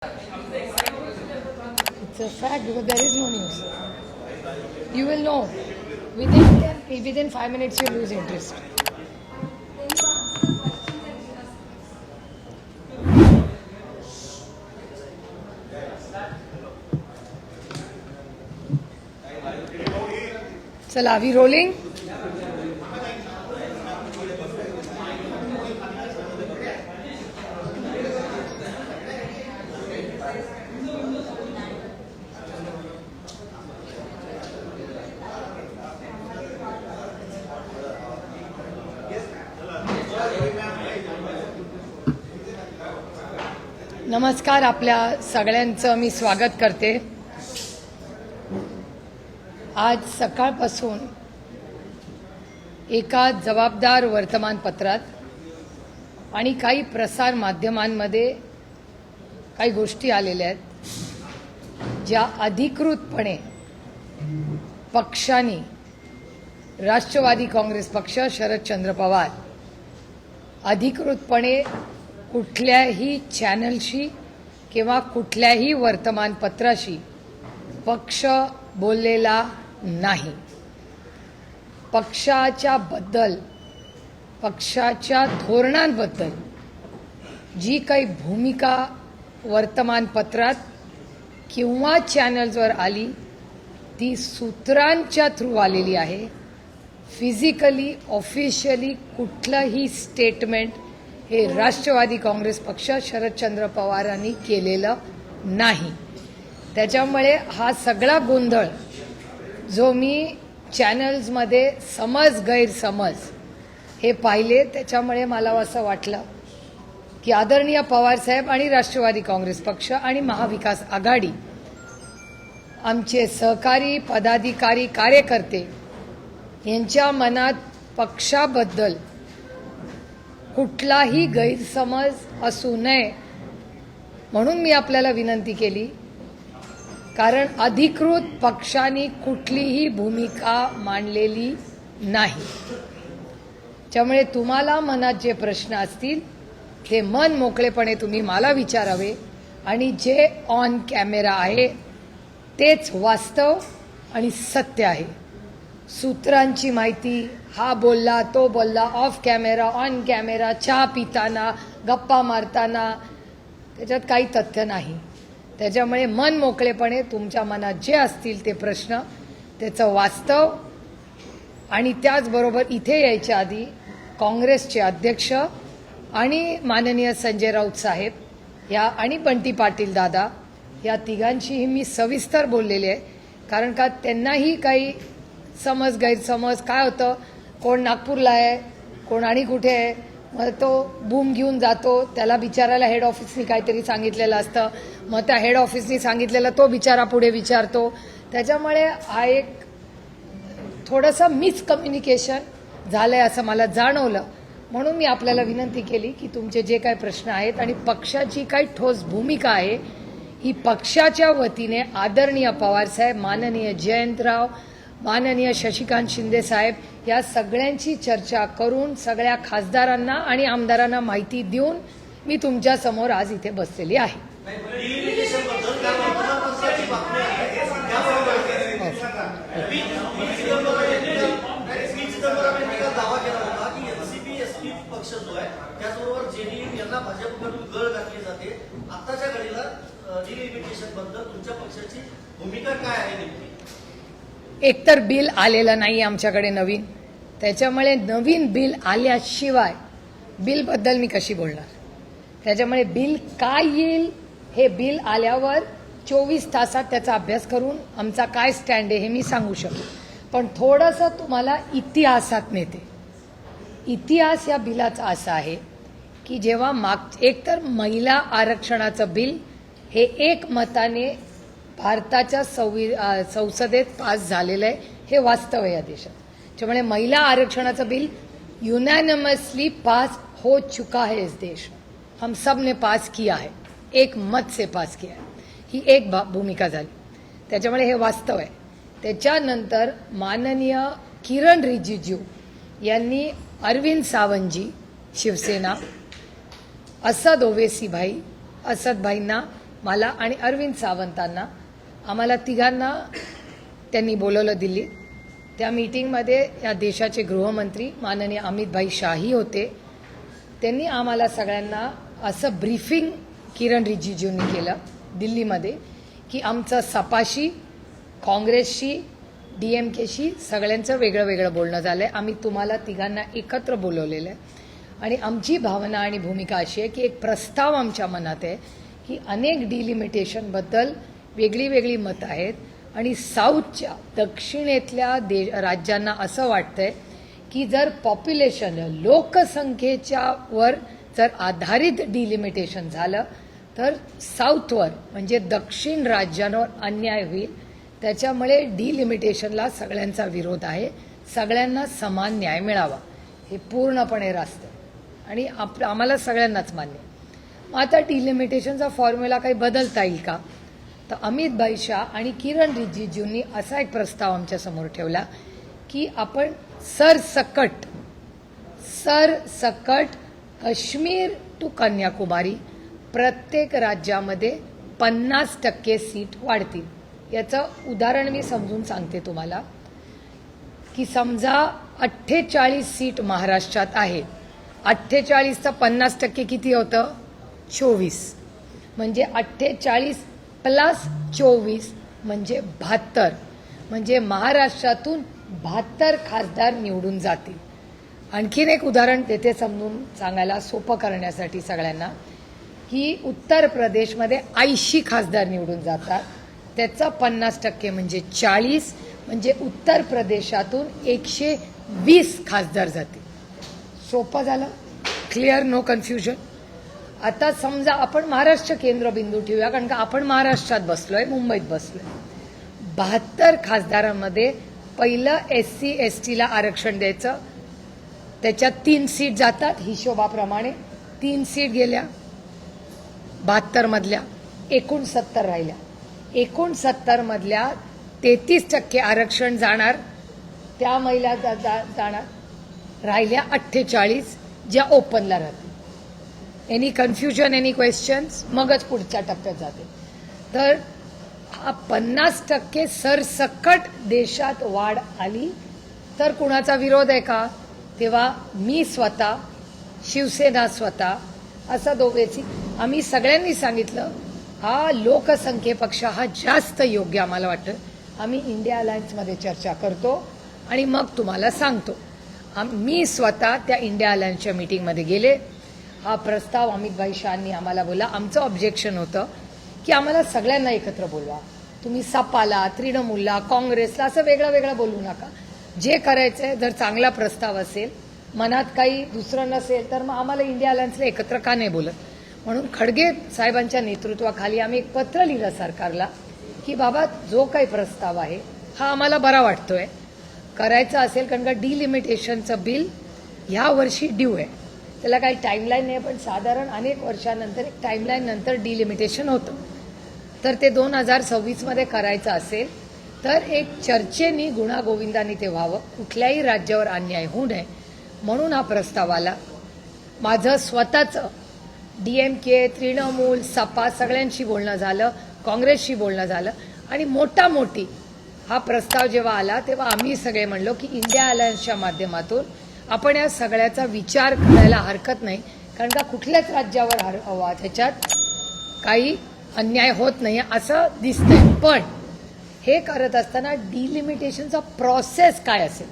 It's a fact because there is no news. You will know within 5 minutes. You lose interest. So, are we rolling? नमस्कार. आपल्या सगळ्यांचं मी स्वागत करते. आज सकाळपासून एका जबाबदार वर्तमानपत्रात आणि काही प्रसार माध्यमांमध्ये काही गोष्टी आलेल्या आहेत ज्या अधिकृतपणे पक्षाने, राष्ट्रवादी काँग्रेस पक्ष, शरदचंद्र पवार अधिकृतपणे कुठल्याही चॅनलशी किंवा कुठल्याही वर्तमानपत्राशी पक्ष बोललेला नाही. पक्षाच्या धोरणांबद्दल जी काही भूमिका वर्तमानपत्रात किंवा चॅनल्सवर आली ती सूत्रांच्या थ्रू आलेली आहे. फिजिकली ऑफिशियली कुठलंही स्टेटमेंट हे राष्ट्रवादी काँग्रेस पक्ष, शरदचंद्र पवारांनी केलेलं नाही. त्याच्यामुळे हा सगळा गोंधळ जो मी चॅनल्समध्ये गैरसमज हे पाहिले, त्याच्यामुळे मला असं वाटलं की आदरणीय पवारसाहेब आणि राष्ट्रवादी काँग्रेस पक्ष आणि महाविकास आघाडी, आमचे सहकारी, पदाधिकारी, कार्यकर्ते यांच्या मनात पक्षाबद्दल कुठलाही गैरसमज असू नये म्हणून मी आपल्याला विनंती केली. कारण अधिकृत पक्षाने कुठलीही भूमिका मांडलेली नाही. त्यामुळे तुम्हाला मनात जे प्रश्न असतील ते मन मोकळेपणे तुम्ही मला विचारावे आणि जे ऑन कॅमेरा आहे तेच वास्तव आणि सत्य आहे. सूत्रांची माहिती, हा बोलला तो बोलला, ऑफ कॅमेरा, ऑन कॅमेरा, चहा पिताना, गप्पा मारताना, त्याच्यात काही तथ्य नाही. त्याच्यामुळे मन मोकळेपणे तुमच्या मनात जे असतील ते प्रश्न, त्याचं वास्तव आणि त्याचबरोबर इथे यायच्या आधी काँग्रेसचे अध्यक्ष आणि माननीय संजय राऊत साहेब या आणि बंटी पाटील दादा या तिघांशीही मी सविस्तर बोललेले आहे. कारण का त्यांनाही काही गैरसमज काय होतं, कोण नागपूरला आहे, कोण आणि कुठे आहे, मग तो बूम घेऊन जातो, त्याला बिचारायला हेड ऑफिसनी काहीतरी सांगितलेलं असतं, मग त्या हेड ऑफिसनी सांगितलेलं तो बिचारा पुढे विचारतो. त्याच्यामुळे हा एक थोडंसं मिसकम्युनिकेशन झालंय असं मला जाणवलं. म्हणून मी आपल्याला विनंती केली की तुमचे जे काही प्रश्न आहेत आणि पक्षाची काही ठोस भूमिका आहे ही पक्षाच्या वतीने आदरणीय पवारसाहेब, माननीय जयंतराव, माननीय शशिकांत शिंदे साहेब या सगळ्यांची चर्चा करून सगळ्या खासदारांना आणि आमदारांना माहिती देऊन मी तुमच्या समोर आज इथे बसलेली आहे. एकतर बिल आलेलं नाही आमच्याकडे नवीन, त्याच्यामुळे नवीन बिल आल्याशिवाय बिलबद्दल मी कशी बोलणार. त्याच्यामुळे बिल काय येईल हे बिल आल्यावर 24 तासात त्याचा अभ्यास करून आमचा काय स्टँड आहे हे मी सांगू शकतो. पण थोडंसं तुम्हाला इतिहासात नेते. इतिहास या बिलाचा असा आहे की जेव्हा एकतर महिला आरक्षणाचं बिल हे एकमताने भारताच्या संसदेत पास झालेलं आहे, हे वास्तव आहे या देशात. त्यामुळे महिला आरक्षणाचं बिल यूनॅनिमसली पास हो चुका है इस देश में. हम सब ने पास किया है, एक मत से पास किया है. ही एक भूमिका झाली. त्याच्यामुळे हे वास्तव आहे. त्याच्यानंतर माननीय किरण रिजिजू यांनी अरविंद सावंतजी शिवसेना, असद ओवेसी भाई, असदभाईंना मला आणि अरविंद सावंतांना, आम्हाला तिघांना त्यांनी बोलवलं दिल्लीत. त्या मीटिंगमध्ये या देशाचे गृहमंत्री माननीय अमित शाही होते. त्यांनी आम्हाला सगळ्यांना असं ब्रीफिंग किरण रिजिजूंनी केलं दिल्लीमध्ये की आमचं सपाशी, काँग्रेसशी, DMKशी सगळ्यांचं वेगळं वेगळं बोलणं झालं आहे. आम्ही तुम्हाला तिघांना एकत्र बोलवलेलं आहे आणि आमची भावना आणि भूमिका अशी आहे की एक प्रस्ताव आमच्या मनात आहे की अनेक डिलिमिटेशनबद्दल वेगळी वेगळी मतं आहेत आणि साऊथच्या दक्षिणेतल्या राज्यांना असं वाटतंय की जर पॉप्युलेशन लोकसंख्येच्या वर जर आधारित डिलिमिटेशन झालं तर साऊथवर म्हणजे दक्षिण राज्यांवर अन्याय होईल. त्याच्यामुळे डिलिमिटेशनला सगळ्यांचा विरोध आहे. सगळ्यांना समान न्याय मिळावा हे पूर्णपणे रास्त आणि आम्हाला सगळ्यांनाच मान्य. मग आता डिलिमिटेशनचा फॉर्म्युला काही बदलता येईल का? तर अमित शाह आणि किरण रिजिजूंनी असा एक प्रस्ताव आमच्यासमोर ठेवला की आपण सरसकट काश्मीर टू कन्याकुमारी प्रत्येक राज्यामध्ये 50% सीट वाढतील. याचं उदाहरण मी समजून सांगते तुम्हाला की समजा 48 सीट महाराष्ट्रात आहे. 48चं 50% किती होतं? 24. म्हणजे 48 प्लस 24 म्हणजे 72. म्हणजे महाराष्ट्रातून 72 खासदार निवडून जातील. आणखीन एक उदाहरण तेथे समजून सांगायला सोपं करण्यासाठी सगळ्यांना की उत्तर प्रदेशमध्ये 80 खासदार निवडून जातात. त्याचा 50% म्हणजे 40. म्हणजे उत्तर प्रदेशातून 120 खासदार जातील. सोपं झालं? क्लिअर? No confusion? आता समजा आपण महाराष्ट्र केंद्रबिंदू ठेवूया कारण का आपण महाराष्ट्रात बसलोय, मुंबईत बसलोय. 72 खासदारांमध्ये पहिलं SC ST ला आरक्षण द्यायचं. त्याच्यात 3 सीट जातात हिशोबाप्रमाणे. 3 सीट गेल्या 72 मधल्या, एकूण 70 राहिल्या. एकूण 70 मधल्या 33% आरक्षण जाणार, त्या महिला जाणार. राहिल्या 48 ज्या ओपनला राहतील. Any confusion, any questions? मगच पुढच्या टप्प्यात जाते. तर हा 50% सरसकट देशात वाढ आली तर कुणाचा विरोध आहे का? तेव्हा मी स्वतः, शिवसेना स्वतः असं दोघेची आम्ही सगळ्यांनी सांगितलं हा लोकसंख्येपेक्षा हा जास्त योग्य आम्हाला वाटतं. आम्ही इंडिया अलायन्समध्ये चर्चा करतो आणि मग तुम्हाला सांगतो. मी स्वतः त्या इंडिया अलायन्सच्या मीटिंगमध्ये गेले. हा प्रस्ताव अमित शहांनी आम्हाला बोलला. आमचं ऑब्जेक्शन होतं की आम्हाला सगळ्यांना एकत्र बोलवा. तुम्ही सपाला, तृणमूलला, काँग्रेसला असं वेगळं वेगळं बोलू नका. जे करायचं आहे, जर चांगला प्रस्ताव असेल, मनात काही दुसरं नसेल तर मग आम्हाला इंडिया अलायन्सला एकत्र का नाही बोलत? म्हणून खडगे साहेबांच्या नेतृत्वाखाली आम्ही एक पत्र लिहिलं सरकारला की बाबा जो काही प्रस्ताव आहे हा आम्हाला बरा वाटतोय, करायचा असेल कारण का डिलिमिटेशनचं बिल ह्या वर्षी ड्यू आहे. त्याला काही टाईमलाईन नाही पण साधारण अनेक वर्षानंतर एक टाईमलाईन नंतर डिलिमिटेशन होतं. तर ते 2026 मध्ये करायचं असेल तर एक चर्चेनी गुणागोविंदाने ते व्हावं. कुठल्याही राज्यावर अन्याय होऊ नये म्हणून हा प्रस्ताव आला. माझं स्वतःचं DMK, तृणमूल, सपा सगळ्यांशी बोलणं झालं, काँग्रेसशी बोलणं झालं आणि मोठी हा प्रस्ताव जेव्हा आला तेव्हा आम्ही सगळे म्हणलो की इंडिया अलायन्सच्या माध्यमातून आपण या सगळ्याचा विचार करायला हरकत नाही कारण का कुठल्याच राज्यावर त्याच्यात काही अन्याय होत नाही असं दिसतंय. पण हे करत असताना डिलिमिटेशनचा प्रोसेस काय असेल,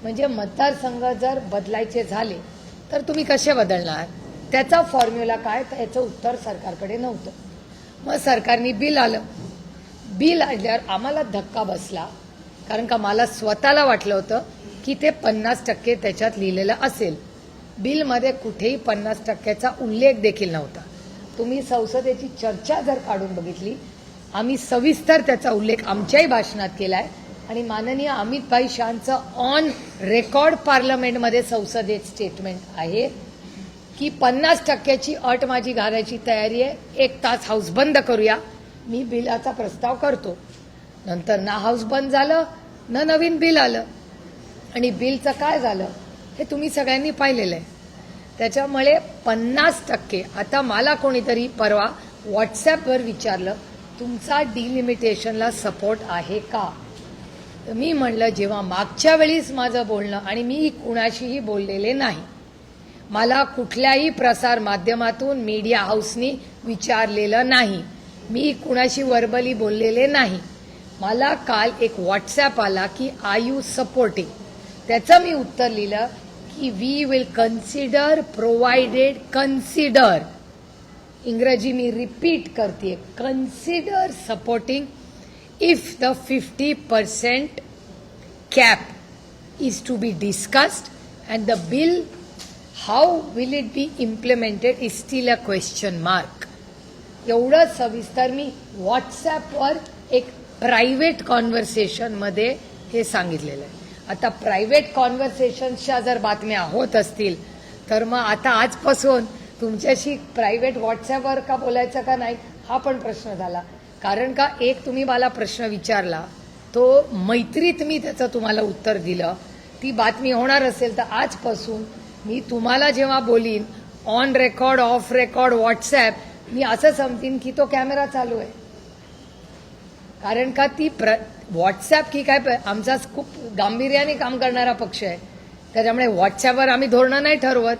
म्हणजे मतदारसंघ जर बदलायचे झाले तर तुम्ही कसे बदलणार, त्याचा फॉर्म्युला काय, तर याचं उत्तर सरकारकडे नव्हतं. मग सरकारने बिल आलं. बिल आल्यावर आम्हाला धक्का बसला कारण का मला स्वतःला वाटलं होतं की ते 50% त्याच्यात लिहिलेलं असेल. बिलमध्ये कुठेही 50%चा उल्लेख देखील नव्हता. तुम्ही संसदेची चर्चा जर काढून बघितली, आम्ही सविस्तर त्याचा उल्लेख आमच्याही भाषणात केला आहे आणि माननीय अमित शहांचं ऑन रेकॉर्ड पार्लमेंटमध्ये संसदेत स्टेटमेंट आहे की 50%ची अट माझी घालायची तयारी आहे. 1 तास हाऊस बंद करूया, मी बिलाचा प्रस्ताव करतो. नंतर ना हाऊस बंद झालं ना नवीन बिल आलं आणि बिलचं काय झालं हे तुम्ही सगळ्यांनी पाहिलेलं आहे. त्याच्यामुळे 50%, आता मला कोणीतरी परवा व्हॉट्सॲपवर विचारलं तुमचा डिलिमिटेशनला सपोर्ट आहे का. तर मी म्हणलं जेव्हा मागच्या वेळीच माझं बोलणं आणि मी कुणाशीही बोललेले नाही, मला कुठल्याही प्रसार माध्यमातून मीडिया हाऊसनी विचारलेलं नाही, मी कुणाशी वर्बली बोललेले नाही. मला काल एक व्हॉट्सॲप आला की आर यू सपोर्टिंग. त्याचं मी उत्तर लिहिलं की we will consider provided consider, इंग्रजी मी रिपीट करते, consider supporting if the 50% cap is to be discussed and the bill how will it be implemented is still a question mark. एवढं सविस्तर मी व्हॉट्सॲपवर एक प्रायव्हेट कॉन्व्हर्सेशनमध्ये हे सांगितलेलं आहे. आता प्रायव्हेट कॉन्व्हर्सेशनच्या जर बातम्या होत असतील तर मग आता आजपासून तुमच्याशी प्रायव्हेट व्हॉट्सॲपवर का बोलायचं का नाही हा पण प्रश्न झाला. कारण का एक तुम्ही मला प्रश्न विचारला, तो मैत्रीत मी त्याचं तुम्हाला उत्तर दिलं. ती बातमी होणार असेल तर आजपासून मी तुम्हाला जेव्हा बोलीन on record off record WhatsApp, मी असं समजीन की तो कॅमेरा चालू आहे. कारण का ती व्हॉट्सॲप की काय आमचा खूप गांभीर्याने काम करणारा पक्ष आहे, त्याच्यामुळे व्हॉट्सॲपवर आम्ही धोरणं नाही ठरवत.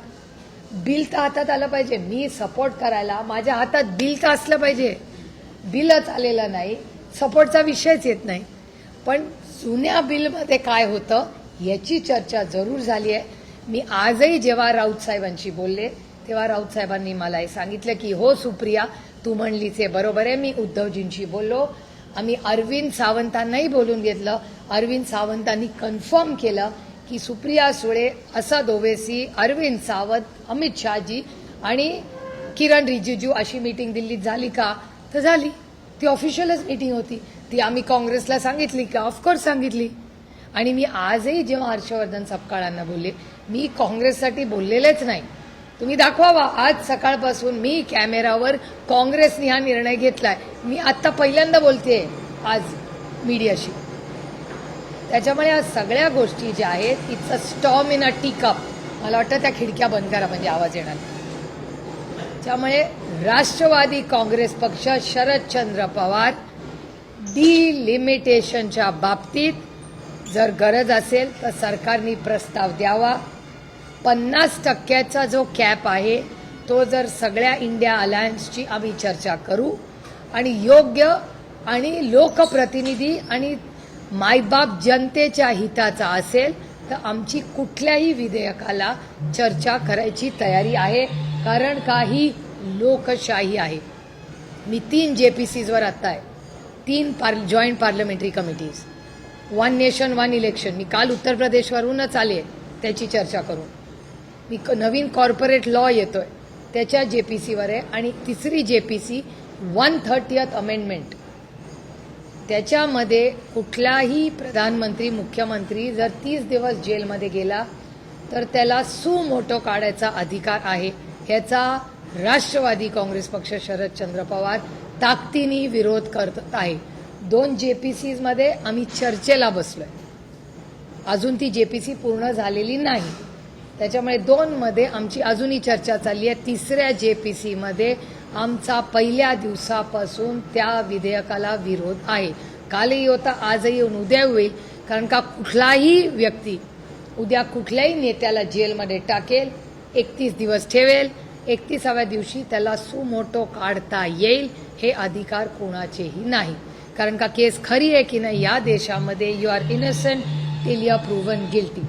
बिल तर हातात आलं पाहिजे. मी सपोर्ट करायला माझ्या हातात बिल तर असलं पाहिजे. बिलच आलेलं नाही, सपोर्टचा विषयच येत नाही. पण जुन्या बिलमध्ये काय होतं याची चर्चा जरूर झाली आहे. मी आजही जेव्हा राऊत साहेबांशी बोलले तेव्हा राऊत साहेबांनी मला हे सांगितलं की हो सुप्रिया, तू म्हणलीच हे बरोबर आहे. मी उद्धवजींशी बोललो, आम्ही अरविंद सावंतांनाही बोलून घेतलं. अरविंद सावंतांनी कन्फर्म केलं की सुप्रिया सुळे, असद ओवेसी, अरविंद सावंत, अमित शहाजी आणि किरण रिजिजू अशी मीटिंग दिल्लीत झाली का, तर झाली. ती ऑफिशियलच मीटिंग होती. ती आम्ही काँग्रेसला सांगितली का, ऑफकोर्स सांगितली. आणि मी आजही जेव्हा हर्षवर्धन सपकाळांना बोलले, मी काँग्रेससाठी बोललेलेच नाही. तुम्ही दाखवावा. आज सकाळपासून मी कॅमेरावर काँग्रेसने हा निर्णय घेतलाय, मी आत्ता पहिल्यांदा बोलते आज मीडियाशी. त्याच्यामुळे या सगळ्या गोष्टी ज्या आहेत it's a storm in a teacup. मला वाटतं त्या खिडक्या बंद करा म्हणजे आवाज येणार. त्यामुळे राष्ट्रवादी काँग्रेस पक्ष, शरदचंद्र पवार, डिलिमिटेशनच्या बाबतीत जर गरज असेल तर सरकारने प्रस्ताव द्यावा. 50% जो कॅप आहे तो जर सगळ्या इंडिया अलायन्सची आम्ही चर्चा करू आणि योग्य आणि लोकप्रतिनिधी आणि मायबाप जनतेच्या हिताचा असेल तर आमची कुठल्याही विधेयकाला चर्चा करायची तयारी आहे. कारण काही लोकशाही आहे. मी 3 JPCजवर आत्ता आहे, 3 joint parliamentary committees, 1 nation 1 election. मी काल उत्तर प्रदेशवरूनच आले त्याची चर्चा करून. मी नवीन कॉर्पोरेट लॉ येतोय त्याच्या JPCवर आहे. आणि तिसरी JPC 130th अमेंडमेंट, त्याच्यामध्ये कुठलाही प्रधानमंत्री मुख्यमंत्री जर 30 दिवस जेलमध्ये गेला तर त्याला सुमोटो काढायचा अधिकार आहे. ह्याचा राष्ट्रवादी काँग्रेस पक्ष, शरदचंद्र पवार ताकदीने विरोध करत आहे. 2 JPCमध्ये आम्ही चर्चेला बसलोय, अजून ती JPC पूर्ण झालेली नाही. त्याच्यामुळे 2मध्ये आमची अजूनही चर्चा चालली आहे. 3ऱ्या JPCमध्ये आमचा पहिल्या दिवसापासून त्या विधेयकाला विरोध आहे. कालही होता, आजही येऊन उद्या होईल. कारण का कुठलाही व्यक्ती उद्या कुठल्याही नेत्याला जेलमध्ये टाकेल, 31 दिवस ठेवेल, 31व्या दिवशी त्याला सुमोटो काढता येईल. हे अधिकार कोणाचेही नाही. कारण का केस खरी आहे की नाही या देशामध्ये, you are innocent till you are proven guilty.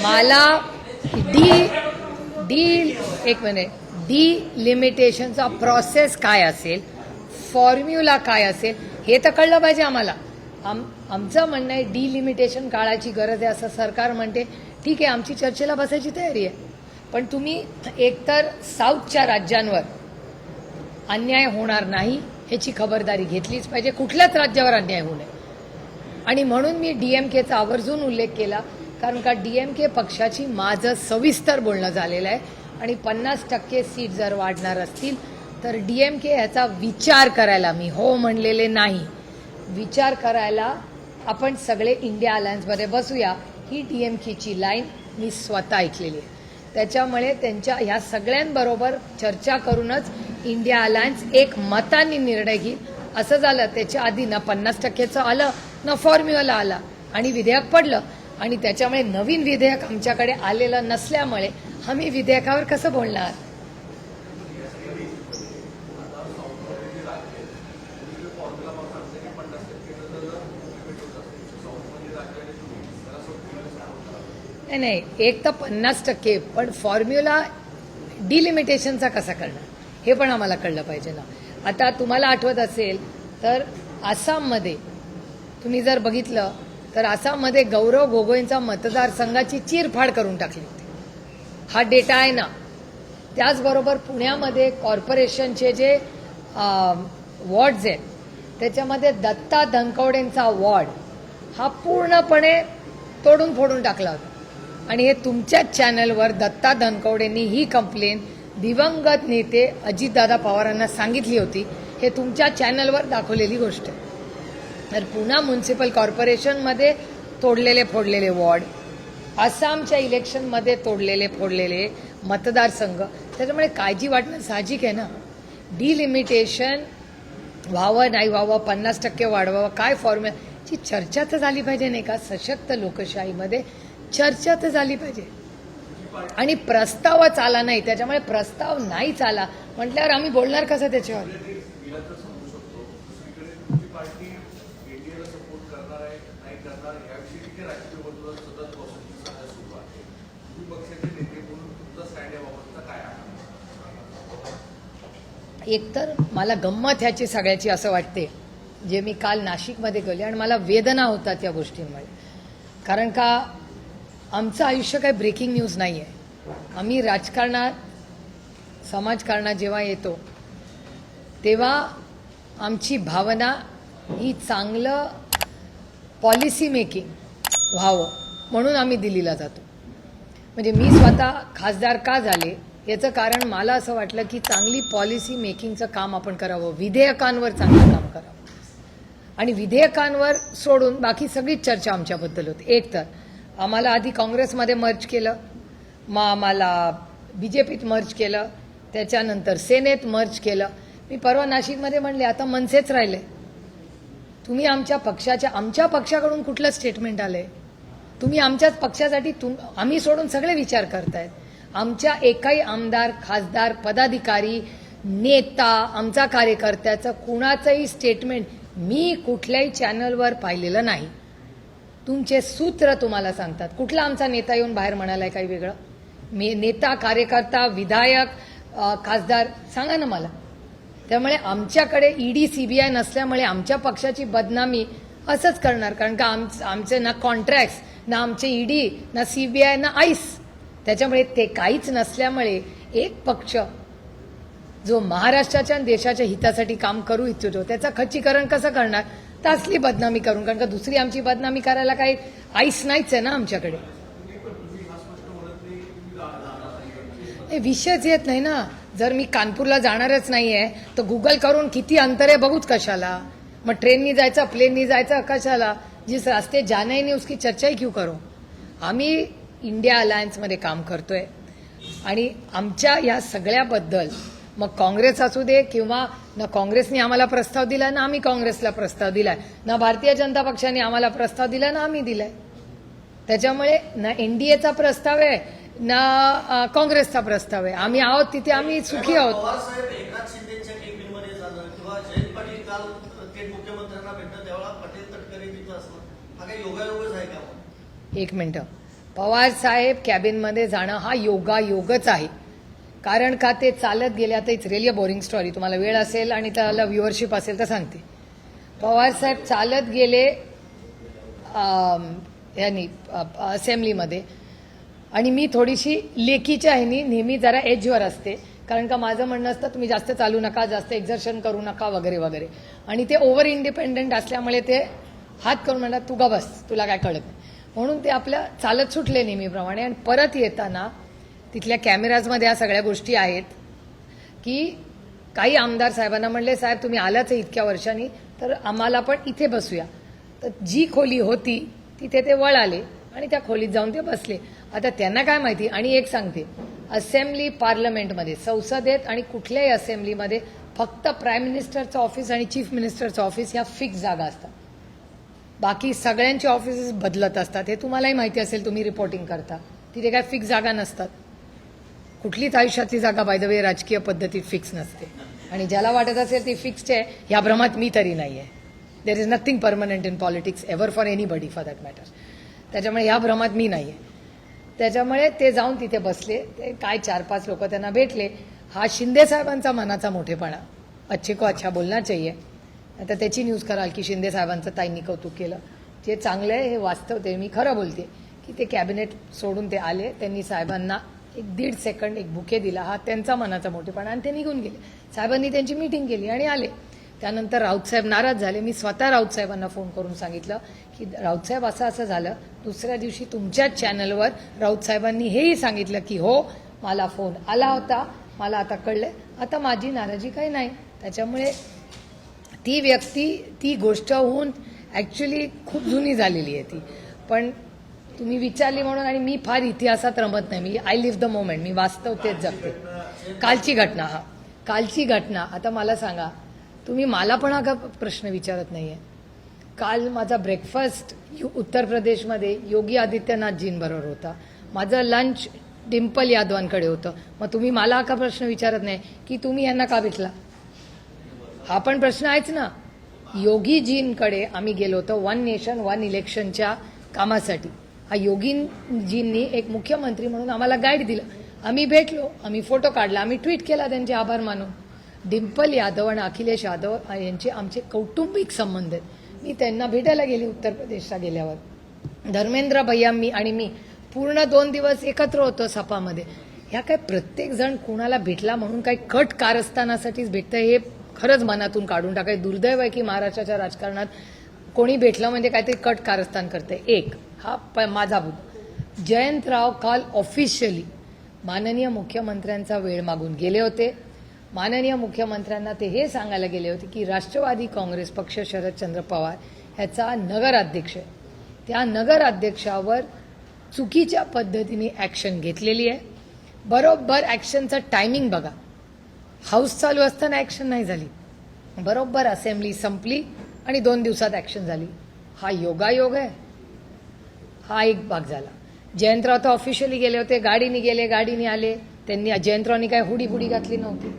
मला डिलिमिटेशनचा प्रोसेस काय असेल, फॉर्म्युला काय असेल हे तर कळलं पाहिजे आम्हाला. आमचं म्हणणं आहे डिलिमिटेशन काळाची गरज आहे असं सरकार म्हणते. ठीक आहे, आमची चर्चेला बसायची तयारी आहे. पण तुम्ही एकतर साऊथच्या राज्यांवर अन्याय होणार नाही ह्याची खबरदारी घेतलीच पाहिजे. कुठल्याच राज्यावर अन्याय होऊ नये. आणि म्हणून मी DMKचा आवर्जून उल्लेख केला. कारण का DMK पक्षाची माझं सविस्तर बोलणं झालेलं आहे. आणि 50% सीट जर वाढणार असतील तर DMK ह्याचा विचार करायला, मी हो म्हणलेले नाही, विचार करायला आपण सगळे इंडिया अलायन्समध्ये बसूया. ही DMKची लाईन मी स्वतः ऐकलेली आहे. त्याच्यामुळे त्यांच्या ह्या सगळ्यांबरोबर चर्चा करूनच इंडिया अलायन्स एक मताने निर्णय घेईल. असं झालं त्याच्या आधी ना 50%चं आलं ना फॉर्म्युला आला आणि विधेयक पडलं आणि त्याच्यामुळे नवीन विधेयक आमच्याकडे आलेलं नसल्यामुळे आम्ही विधेयकावर कसं बोलणार. नाही, एक तर 50%, पण फॉर्म्युला डिलिमिटेशनचा कसा करणार हे पण आम्हाला कळलं पाहिजे ना. आता तुम्हाला आठवत असेल तर आसाममध्ये तुम्ही जर बघितलं तर आसाममध्ये गौरव गोगोईंचा मतदारसंघाची चीरफाड करून टाकली होती. हा डेटा आहे ना. त्याचबरोबर पुण्यामध्ये कॉर्पोरेशनचे जे वॉर्ड्स आहेत त्याच्यामध्ये दत्ता धनकवडेंचा वॉर्ड हा पूर्णपणे तोडून फोडून टाकला होता आणि हे तुमच्याच चॅनलवर दत्ता धनकवडेंनी ही कंप्लेन दिवंगत नेते अजितदादा पवारांना सांगितली होती. हे तुमच्या चॅनलवर दाखवलेली गोष्ट आहे. तर पुणा म्युन्सिपल कॉर्पोरेशनमध्ये तोडलेले फोडलेले वॉर्ड, आसामच्या इलेक्शनमध्ये तोडलेले फोडलेले मतदारसंघ, त्याच्यामुळे काळजी वाटणं साहजिक आहे ना. डिलिमिटेशन व्हावं नाही व्हावं, 50% वाढवावं, काय फॉर्म्युलाची चर्चा तर झाली पाहिजे नाही का. सशक्त लोकशाहीमध्ये चर्चा तर झाली पाहिजे आणि प्रस्तावच आला नाही. त्याच्यामुळे प्रस्ताव नाहीच आला म्हटल्यावर आम्ही बोलणार कसं त्याच्यावर. एकतर मला गंमत ह्याची सगळ्याची असं वाटते, जे मी काल नाशिकमध्ये गेले आणि मला वेदना होतात या गोष्टींमुळे. कारण का आमचं आयुष्य काही ब्रेकिंग न्यूज नाही आहे. आम्ही राजकारणात समाजकारणात जेव्हा येतो तेव्हा आमची भावना ही चांगलं पॉलिसी मेकिंग व्हावं म्हणून आम्ही दिल्लीला जातो. म्हणजे मी स्वतः खासदार का झाले याचं कारण मला असं वाटलं की चांगली पॉलिसी मेकिंगचं काम आपण करावं, विधेयकांवर चांगलं काम करावं आणि विधेयकांवर सोडून बाकी सगळीच चर्चा आमच्याबद्दल होती. एक तर आम्हाला आधी काँग्रेसमध्ये मर्ज केलं, मग आम्हाला BJPत मर्ज केलं, त्याच्यानंतर सेनेत मर्ज केलं. मी परवा नाशिकमध्ये म्हणले आता मनसेच राहिले. तुम्ही आमच्या पक्षाकडून कुठलं स्टेटमेंट आलंय. तुम्ही आमच्याच पक्षासाठी आम्ही सोडून सगळे विचार करतायत. आमच्या एकाही आमदार, खासदार, पदाधिकारी, नेता, आमचा कार्यकर्त्याचं कुणाचंही स्टेटमेंट मी कुठल्याही चॅनलवर पाहिलेलं नाही. तुमचे सूत्र तुम्हाला सांगतात. कुठला आमचा नेता येऊन बाहेर म्हणालाय काही वेगळं. नेता, कार्यकर्ता, विधायक, खासदार सांगा ना मला. त्यामुळे आमच्याकडे ED CBI नसल्यामुळे आमच्या पक्षाची बदनामी असंच करणार. कारण का आमचे ना कॉन्ट्रॅक्ट्स, ना आमचे ED, ना CBI, ना आईस. त्याच्यामुळे ते काहीच नसल्यामुळे एक पक्ष जो महाराष्ट्राच्या आणि देशाच्या हितासाठी काम करू इच्छितो त्याचं खच्चीकरण कसं करणार, तर असली बदनामी करून. कारण का दुसरी आमची बदनामी करायला काही आईस नाहीच आहे ना आमच्याकडे. विषयच येत नाही ना. जर मी कानपूरला जाणारच नाही आहे तर गुगल करून किती अंतर आहे बघूच कशाला. मग ट्रेननी जायचं, प्लेननी जायचं कशाला. जिस रास्ते जाने ही नहीं उसकी चर्चा ही क्यों करो. आम्ही इंडिया अलायन्समध्ये काम करतोय आणि आमच्या या सगळ्याबद्दल मग काँग्रेस असू दे किंवा ना काँग्रेसने आम्हाला प्रस्ताव दिला ना आम्ही काँग्रेसला प्रस्ताव दिलाय, ना भारतीय जनता पक्षाने आम्हाला प्रस्ताव दिला ना आम्ही दिलाय. त्याच्यामुळे ना NDAचा प्रस्ताव आहे ना काँग्रेसचा प्रस्ताव आहे. आम्ही आहोत तिथे आम्ही सुखी आहोत. एक मिनिट. पवार साहेब कॅबिनमध्ये जाणं हा योगायोगच आहे. कारण का ते चालत गेले. आता it's really a boring story. तुम्हाला वेळ असेल आणि त्याला व्ह्युअरशिप असेल तर सांगते. पवार साहेब चालत गेले यांनी असेंब्लीमध्ये आणि मी थोडीशी लेकीच्या ह्यानी नेहमी जरा एजवर असते. कारण का माझं म्हणणं असतं तुम्ही जास्त चालू नका, जास्त एक्झर्शन करू नका वगैरे वगैरे. आणि ते ओव्हर इंडिपेंडंट असल्यामुळे ते हात करून म्हणतात तू गा बस, तुला काय कळत नाही. म्हणून ते आपल्या चालत सुटले नेहमीप्रमाणे. आणि परत येताना तिथल्या कॅमेराजमध्ये या सगळ्या गोष्टी आहेत की काही आमदार साहेबांना म्हणले साहेब तुम्ही आलाच आहे इतक्या वर्षांनी तर आम्हाला पण इथे बसूया. तर जी खोली होती तिथे ते वळाले आणि त्या खोलीत जाऊन ते बसले. आता त्यांना काय माहिती. आणि एक सांगते, असेंब्ली पार्लमेंटमध्ये, संसदेत आणि कुठल्याही असेंब्लीमध्ये फक्त प्राईम मिनिस्टरचं ऑफिस आणि चीफ मिनिस्टरचं ऑफिस ह्या फिक्स जागा असतात. बाकी सगळ्यांचे ऑफिसेस बदलत असतात. हे तुम्हालाही माहिती असेल, तुम्ही रिपोर्टिंग करता. तिथे काय फिक्स जागा नसतात. कुठलीच आयुष्यातली जागा बाय द वे राजकीय पद्धतीत फिक्स नसते. आणि ज्याला वाटत असेल ती फिक्स्ड आहे, ह्या भ्रमात मी तरी नाही आहे. There is nothing permanent in politics ever for anybody for that matter. त्याच्यामुळे ह्या भ्रमात मी नाही आहे. त्याच्यामुळे ते जाऊन तिथे बसले. ते काय 4-5 लोक त्यांना भेटले. हा शिंदे साहेबांचा मनाचा मोठेपणा, अच्छे को अच्छा बोलना चाहिए. आता त्याची न्यूज कराल की शिंदे साहेबांचं ताईंनी कौतुक केलं. जे चांगलं आहे हे वास्तव, ते मी खरं बोलते की ते कॅबिनेट सोडून ते आले. त्यांनी साहेबांना 1-1.5 सेकंड एक बुके दिला. हा त्यांचा मनाचा मोठेपणा. आणि ते निघून गेले. साहेबांनी त्यांची मीटिंग केली आणि आले. त्यानंतर राऊत साहेब नाराज झाले. मी स्वतः राऊत साहेबांना फोन करून सांगितलं की राऊत साहेब असं असं झालं. दुसऱ्या दिवशी तुमच्याच चॅनलवर राऊत साहेबांनी हेही सांगितलं की हो, मला फोन आला होता, मला आता कळलंय, आता माझी नाराजी काही नाही. त्याच्यामुळे ती व्यक्ती, ती गोष्ट होऊन ॲक्च्युली खूप जुनी झालेली आहे ती. पण तुम्ही विचारली म्हणून. आणि मी फार इतिहासात रमत नाही. मी आय लिव्ह द मोमेंट. मी वास्तव तेच जगते. कालची घटना, कालची घटना. आता मला सांगा, तुम्ही मला पण हा प्रश्न विचारत नाहीये. काल माझा ब्रेकफास्ट उत्तर प्रदेशमध्ये योगी आदित्यनाथजींबरोबर होता. माझं लंच डिम्पल यादवांकडे होतं. मग तुम्ही मला हा प्रश्न विचारत नाही की तुम्ही यांना का भेटला. हा पण प्रश्न आहेच ना. योगीजींकडे आम्ही गेलो होतो वन नेशन वन इलेक्शनच्या कामासाठी. हा योगीजींनी एक मुख्यमंत्री म्हणून आम्हाला गाईड दिलं. आम्ही भेटलो, आम्ही फोटो काढला, आम्ही ट्विट केला त्यांचे आभार मानून. डिम्पल यादव आणि अखिलेश यादव यांचे आमचे कौटुंबिक संबंध आहेत. मी त्यांना भेटायला गेले उत्तर प्रदेशला गेल्यावर. धर्मेंद्र भैया आणि मी पूर्ण 2 दिवस एकत्र होतो सपामध्ये. ह्या काय प्रत्येक जण कुणाला भेटला म्हणून काही कट कारस्थानासाठीच भेटतं हे खरंच मनातून काढून टाकाय. दुर्दैव आहे की महाराष्ट्राच्या राजकारणात कोणी भेटलं म्हणजे काहीतरी कट कारस्थान करते. एक हा माझा मुद्दा. जयंतराव काल ऑफिशियली माननीय मुख्यमंत्र्यांचा वेळ मागून गेले होते. माननीय मुख्यमंत्र्यांना ते हे सांगायला गेले होते की राष्ट्रवादी काँग्रेस पक्ष शरदचंद्र पवार ह्याचा नगराध्यक्ष आहे. त्या नगराध्यक्षावर चुकीच्या पद्धतीने ॲक्शन घेतलेली आहे. बरोबर ॲक्शनचं टायमिंग बघा. हाऊस चालू असताना ॲक्शन नाही झाली. बरोबर असेंब्ली संपली आणि 2 दिवसात ॲक्शन झाली. हा योगायोग आहे. हा एक भाग झाला. जयंतराव तर ऑफिशियली गेले होते. गाडीने गेले, गाडीने आले. त्यांनी जयंतरावनी काय हुडी घातली नव्हती.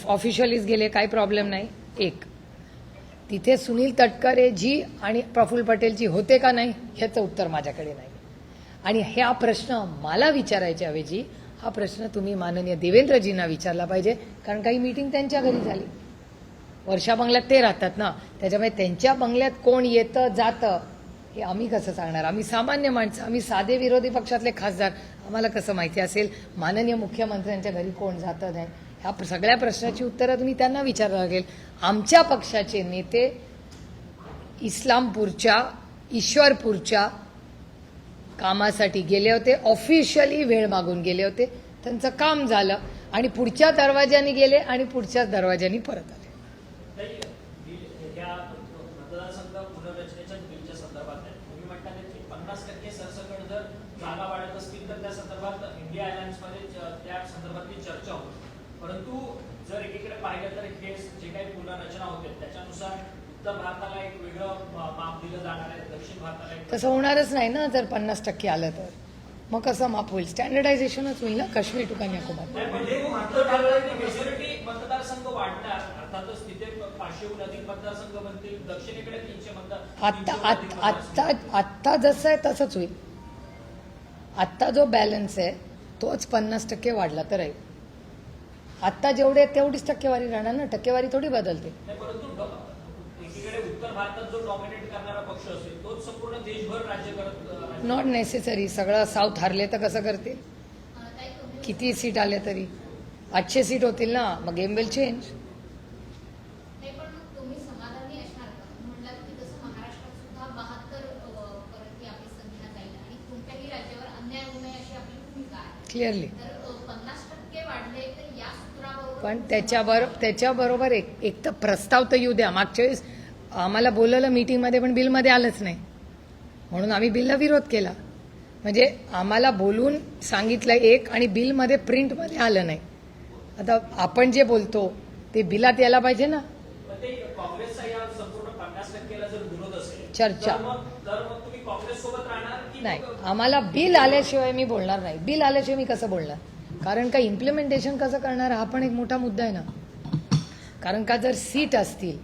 ऑफिशियलीच गेले, काही प्रॉब्लेम नाही. एक तिथे सुनील तटकरे जी आणि प्रफुल्ल पटेलजी होते का नाही ह्याचं उत्तर माझ्याकडे नाही. आणि हा प्रश्न मला विचारायच्या ऐवजी हा प्रश्न तुम्ही माननीय देवेंद्रजींना विचारला पाहिजे. कारण काही मीटिंग त्यांच्या घरी झाली. वर्षा बंगल्यात ते राहतात ना. त्याच्यामुळे त्यांच्या बंगल्यात कोण येतं जातं हे आम्ही कसं सांगणार. आम्ही सामान्य माणसं, आम्ही साधे विरोधी पक्षातले खासदार, आम्हाला कसं माहिती असेल माननीय मुख्यमंत्र्यांच्या घरी कोण जातं नाही. ह्या सगळ्या प्रश्नाची उत्तरं तुम्ही त्यांना विचारावं लागेल. आमच्या पक्षाचे नेते इस्लामपूरच्या, ईश्वरपूरच्या कामासाठी गेले होते. ऑफिशियली वेळ मागून गेले होते. त्यांचं काम झालं आणि पुढच्या दरवाज्याने गेले आणि पुढच्या दरवाज्याने परत आले. जागा वाढत असतील तर त्या संदर्भात इंडिया अलायन्समध्ये त्या संदर्भातली चर्चा होती. परंतु जर एकीकडे पाहिलं तर हे जे काही पुनर्रचना होते त्याच्यानुसार उत्तर भारताला एक वेगळं माप दिलं जाणार आहे, दक्षिण भारताला तसं होणारच नाही ना. जर 50% आलं तर मग कसं माप होईल. स्टँडर्डायझेशनच होईल ना काश्मीर टू कन्याकुमारी. मेजॉरिटी मतदारसंघ वाढणार अर्थातच तिथे 500हून अधिक मतदारसंघ बनतील. दक्षिणेकडे 300 मतदार. आत्ता जसं आहे तसंच होईल. आत्ता जो बॅलन्स आहे तोच 50% वाढला तर आहे. आत्ता जेवढे तेवढीच टक्केवारी राहणार ना. टक्केवारी थोडी बदलते. परंतु एकीकडे उत्तर भारतात जो डॉमिनेट करणारा पक्ष असेल तोच संपूर्ण देशभर राज्य करत. Not necessary. सगळं साऊथ हारले तर कसं करतील. किती सीट आले तरी 800 सीट होतील ना. मग गेम विल चेंज. क्लिअरली. पण त्याच्याबरोबर एक तर प्रस्ताव तर येऊ द्या. मागच्या वेळेस आम्हाला बोलवलं मीटिंगमध्ये पण बिलमध्ये आलंच नाही. म्हणून आम्ही बिलला विरोध केला. म्हणजे आम्हाला बोलून सांगितलं एक आणि बिलमध्ये प्रिंटमध्ये आलं नाही. आता आपण जे बोलतो ते बिलात यायला पाहिजे ना. पण ते काँग्रेसचा या संपूर्ण 50%ला जर विरोध असेल चर्चा. तर मग तुम्ही काँग्रेस सोबत राहणार की नाही, आम्हाला बिल आल्याशिवाय मी बोलणार नाही. बिल आल्याशिवाय मी कसं बोलणार? कारण का इम्प्लिमेंटेशन कसं करणार हा पण एक मोठा मुद्दा आहे ना. कारण का जर सीट असतील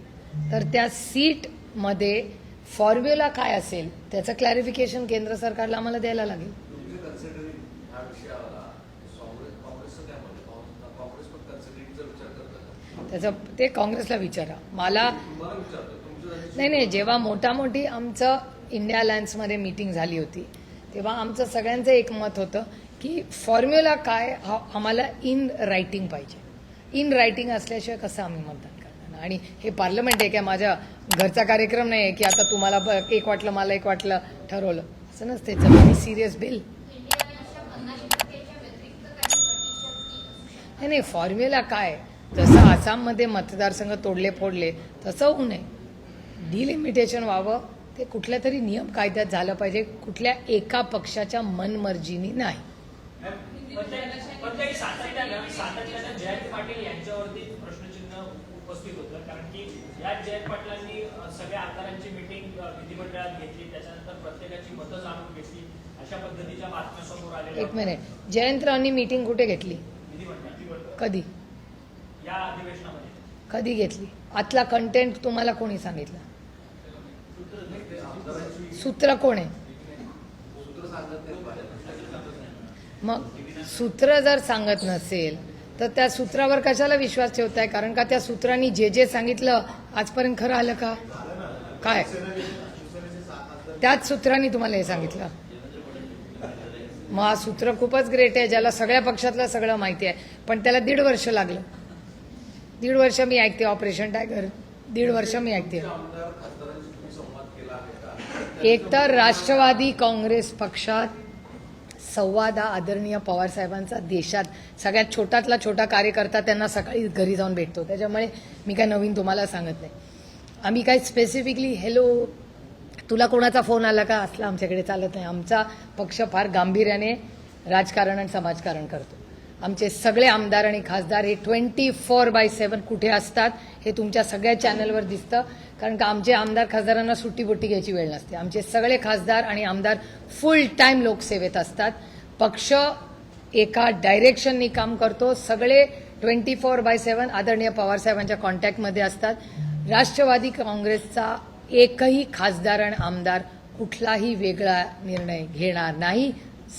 तर त्या सीटमध्ये फॉर्म्युला काय असेल त्याचं क्लॅरिफिकेशन केंद्र सरकारला आम्हाला द्यायला लागेल. त्याचं ते काँग्रेसला विचारा. मला नाही, जेव्हा मोठी आमचं इंडिया अलायन्समध्ये मीटिंग झाली होती तेव्हा आमचं सगळ्यांचं एक मत होतं की फॉर्म्युला काय हा आम्हाला इन रायटिंग पाहिजे. इन रायटिंग असल्याशिवाय कसं आम्ही मतदान करणार? आणि हे पार्लमेंट आहे काय माझ्या घरचा कार्यक्रम नाही आहे की आता तुम्हाला एक वाटलं मला एक वाटलं ठरवलं असं नसते. Very serious bill. नाही, फॉर्म्युला काय? जसं आसाममध्ये मतदारसंघ तोडले फोडले तसं होऊ नये. डिलिमिटेशन व्हावं ते कुठल्या तरी नियम कायद्यात झालं पाहिजे, कुठल्या एका पक्षाच्या मनमर्जीनी नाही. पण ते सातत्यानं जयंत पाटील यांच्यावरती प्रश्नचिन्ह उपस्थित होतं. कारण की या जयंत पाटलांनी सगळ्या आमदारांची मिटिंग विधिमंडळात घेतली, त्याच्यानंतर प्रत्येकाची मतं जाणून घेतली, अशा पद्धतीच्या बातम्या समोर आलेल्या. एक मिनिट, जयंतरावांनी मीटिंग कुठे घेतली? विधिमंडळात. कधी? या अधिवेशनामध्ये. कधी घेतली? आतला कंटेंट तुम्हाला कोणी सांगितलं? सूत्र कोण आहे? मग सूत्र जर सांगत नसेल तर त्या सूत्रावर कशाला विश्वास ठेवताय? कारण का त्या सूत्रांनी जे सांगितलं आजपर्यंत खरं आलं का? काय त्याच सूत्रांनी तुम्हाला हे सांगितलं? मग हा सूत्र खूपच ग्रेट आहे, ज्याला सगळ्या पक्षातलं सगळं माहिती आहे. पण त्याला 1.5 वर्ष लागलं. 1.5 वर्ष मी ऐकते ऑपरेशन टायगर. 1.5 वर्ष मी ऐकते. एक तर राष्ट्रवादी काँग्रेस पक्षात संवाद हा आदरणीय पवार साहेबांचा देशात सगळ्यात छोटातला छोटा कार्यकर्ता त्यांना सकाळी घरी जाऊन भेटतो. त्याच्यामुळे मी काय नवीन तुम्हाला सांगत नाही. आम्ही काय स्पेसिफिकली हॅलो तुला कोणाचा फोन आला का असला आमच्याकडे चालत नाही. आमचा पक्ष फार गांभीर्याने राजकारण आणि समाजकारण करतो. आमचे सगळे आमदार आणि खासदार हे 24/7 कुठे असतात हे तुमच्या सगळ्या चॅनलवर दिसतं. कारण का आमचे आमदार खासदारांना सुट्टी घ्यायची वेळ नसते. आमचे सगळे खासदार आणि आमदार फुल टाइम लोकसेवेत असतात. पक्ष एका डायरेक्शननी काम करतो. सगळे 24/7 आदरणीय पवारसाहेबांच्या कॉन्टॅक्टमध्ये असतात. राष्ट्रवादी काँग्रेसचा एकही खासदार आणि आमदार कुठलाही वेगळा निर्णय घेणार नाही.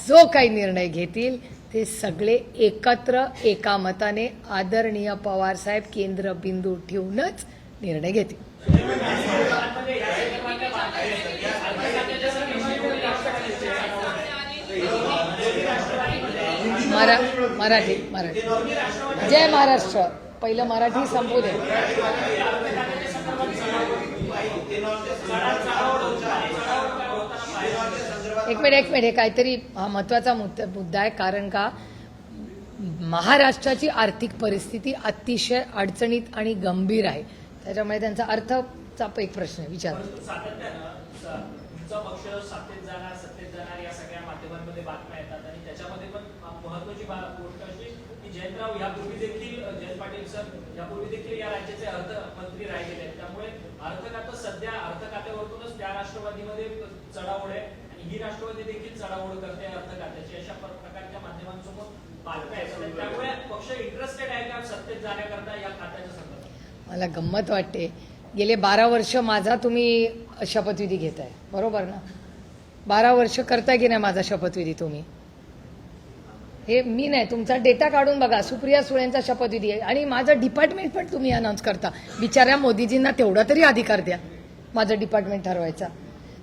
जो काही निर्णय घेतील ते सगळे एकत्र एका मताने आदरणीय पवारसाहेब केंद्रबिंदू ठेवूनच निर्णय घेतील. मराठी जय महाराष्ट्र. पहिलं मराठी संपू दे. एक मिनिट हे काहीतरी हा महत्वाचा मुद्दा आहे. कारण का महाराष्ट्राची आर्थिक परिस्थिती अतिशय अडचणीत आणि गंभीर आहे. त्याच्यामुळे त्यांचा अर्थचा एक प्रश्न विचार. तुमचा पक्ष सत्तेत जाणार या सगळ्या माध्यमांमध्ये बातम्या येतात आणि त्याच्यामध्ये पण महत्वाची गोष्ट अशी की जयंतराव यापूर्वी देखील जयंत पाटील सर यापूर्वी देखील या राज्याचे अर्थमंत्री राहिलेले आहेत. त्यामुळे अर्थ खातं सध्या अर्थ खात्यावरतूनच त्या राष्ट्रवादीमध्ये चढाओढ आहे आणि ही राष्ट्रवादी देखील चढाओढ करते अर्थ खात्याची. अशा प्रकारच्या माध्यमांसमोर बातम्या येतात. त्यामुळे पक्ष इंटरेस्टेड आहे का सत्तेत जाण्याकरता या खात्याच्या संदर्भात? मला गंमत वाटते. गेले 12 वर्ष माझा तुम्ही शपथविधी घेताय बरोबर ना? 12 वर्ष करताय की नाही माझा शपथविधी तुम्ही? हे मी नाही, तुमचा डेटा काढून बघा. सुप्रिया सुळेंचा शपथविधी आहे आणि माझं डिपार्टमेंट पण तुम्ही अनाऊन्स करता. बिचाऱ्या मोदीजींना तेवढा तरी अधिकार द्या माझं डिपार्टमेंट ठरवायचा.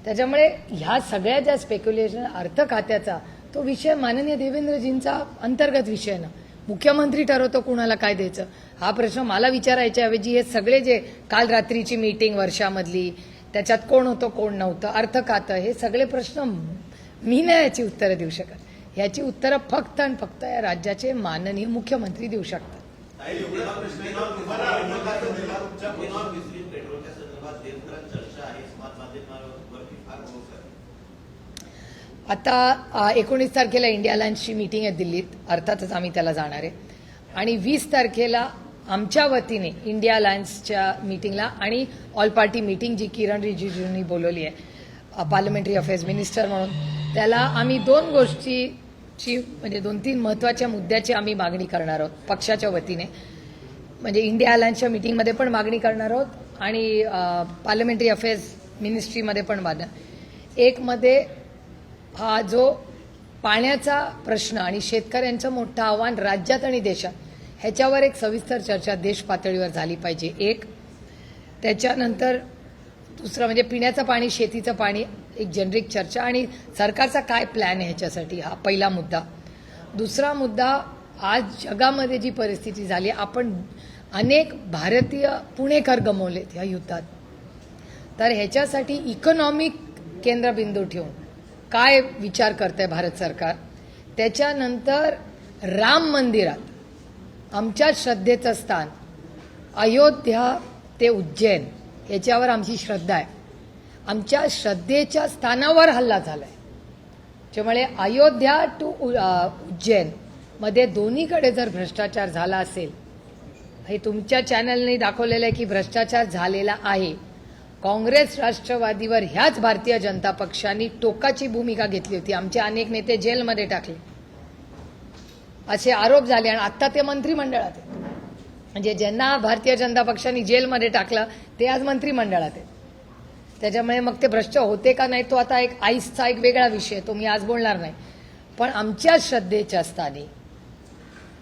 त्याच्यामुळे ह्या सगळ्या ज्या स्पेक्युलेशन अर्थ खात्याचा तो विषय माननीय देवेंद्रजींचा अंतर्गत विषय ना. मुख्यमंत्री ठरवतो कुणाला काय द्यायचं. हा प्रश्न मला विचारायच्या ऐवजी हे सगळे जे काल रात्रीची मीटिंग वर्षामधली त्याच्यात कोण होतं कोण नव्हतं अर्थ खातं हे सगळे प्रश्न मी नाही याची उत्तरं देऊ शकत. याची उत्तरं फक्त आणि फक्त या राज्याचे माननीय मुख्यमंत्री देऊ शकतात. आता 19 तारखेला इंडिया अलायन्सची मीटिंग आहे दिल्लीत, अर्थातच आम्ही त्याला जाणार आहे. आणि 20 तारखेला आमच्या वतीने इंडिया अलायन्सच्या मीटिंगला आणि ऑल पार्टी मीटिंग जी किरण रिजिजूंनी बोलवली आहे पार्लमेंटरी अफेअर्स मिनिस्टर म्हणून, त्याला आम्ही 2 गोष्टीची म्हणजे 2-3 महत्त्वाच्या मुद्द्याची आम्ही मागणी करणार आहोत पक्षाच्या वतीने. म्हणजे इंडिया अलायन्सच्या मीटिंगमध्ये पण मागणी करणार आहोत आणि पार्लमेंटरी अफेअर्स मिनिस्ट्रीमध्ये पण मागणार. एकमध्ये हा जो पाण्याचा प्रश्न आणि शेतकऱ्यांचं मोठं आव्हान राज्यात आणि देशात, ह्याच्यावर एक सविस्तर चर्चा देश पातळीवर झाली पाहिजे. एक त्याच्यानंतर दुसरं म्हणजे पिण्याचं पाणी, शेतीचं पाणी, एक जेनरिक चर्चा आणि सरकारचा काय प्लॅन आहे ह्याच्यासाठी, हा पहिला मुद्दा. दुसरा मुद्दा, आज जगामध्ये जी परिस्थिती झाली, आपण अनेक भारतीय पुणेकर गमावलेत या युद्धात, तर ह्याच्यासाठी इकॉनॉमिक केंद्रबिंदू ठेवून काय विचार करतंय भारत सरकार. त्याच्यानंतर राम मंदिरात आमच्या श्रद्धेचं स्थान अयोध्या ते उज्जैन याच्यावर आमची श्रद्धा आहे. आमच्या श्रद्धेच्या स्थानावर हल्ला झालाय, त्यामुळे अयोध्या टू उज्जैन मध्ये दोन्हीकडे जर भ्रष्टाचार झाला असेल, हे तुमच्या चॅनलने दाखवलेलं आहे की भ्रष्टाचार झालेला आहे. काँग्रेस राष्ट्रवादीवर ह्याच भारतीय जनता पक्षाने टोकाची भूमिका घेतली होती. आमचे अनेक नेते जेलमध्ये टाकले असे आरोप झाले आणि आता ते मंत्रिमंडळात आहेत. म्हणजे ज्यांना भारतीय जनता पक्षाने जेलमध्ये टाकलं ते आज मंत्रिमंडळात आहेत. त्याच्यामुळे मग ते भ्रष्ट होते का नाही तो आता एक आईसचा एक वेगळा विषय, तो मी आज बोलणार नाही. पण आमच्या श्रद्धेच्या स्थानी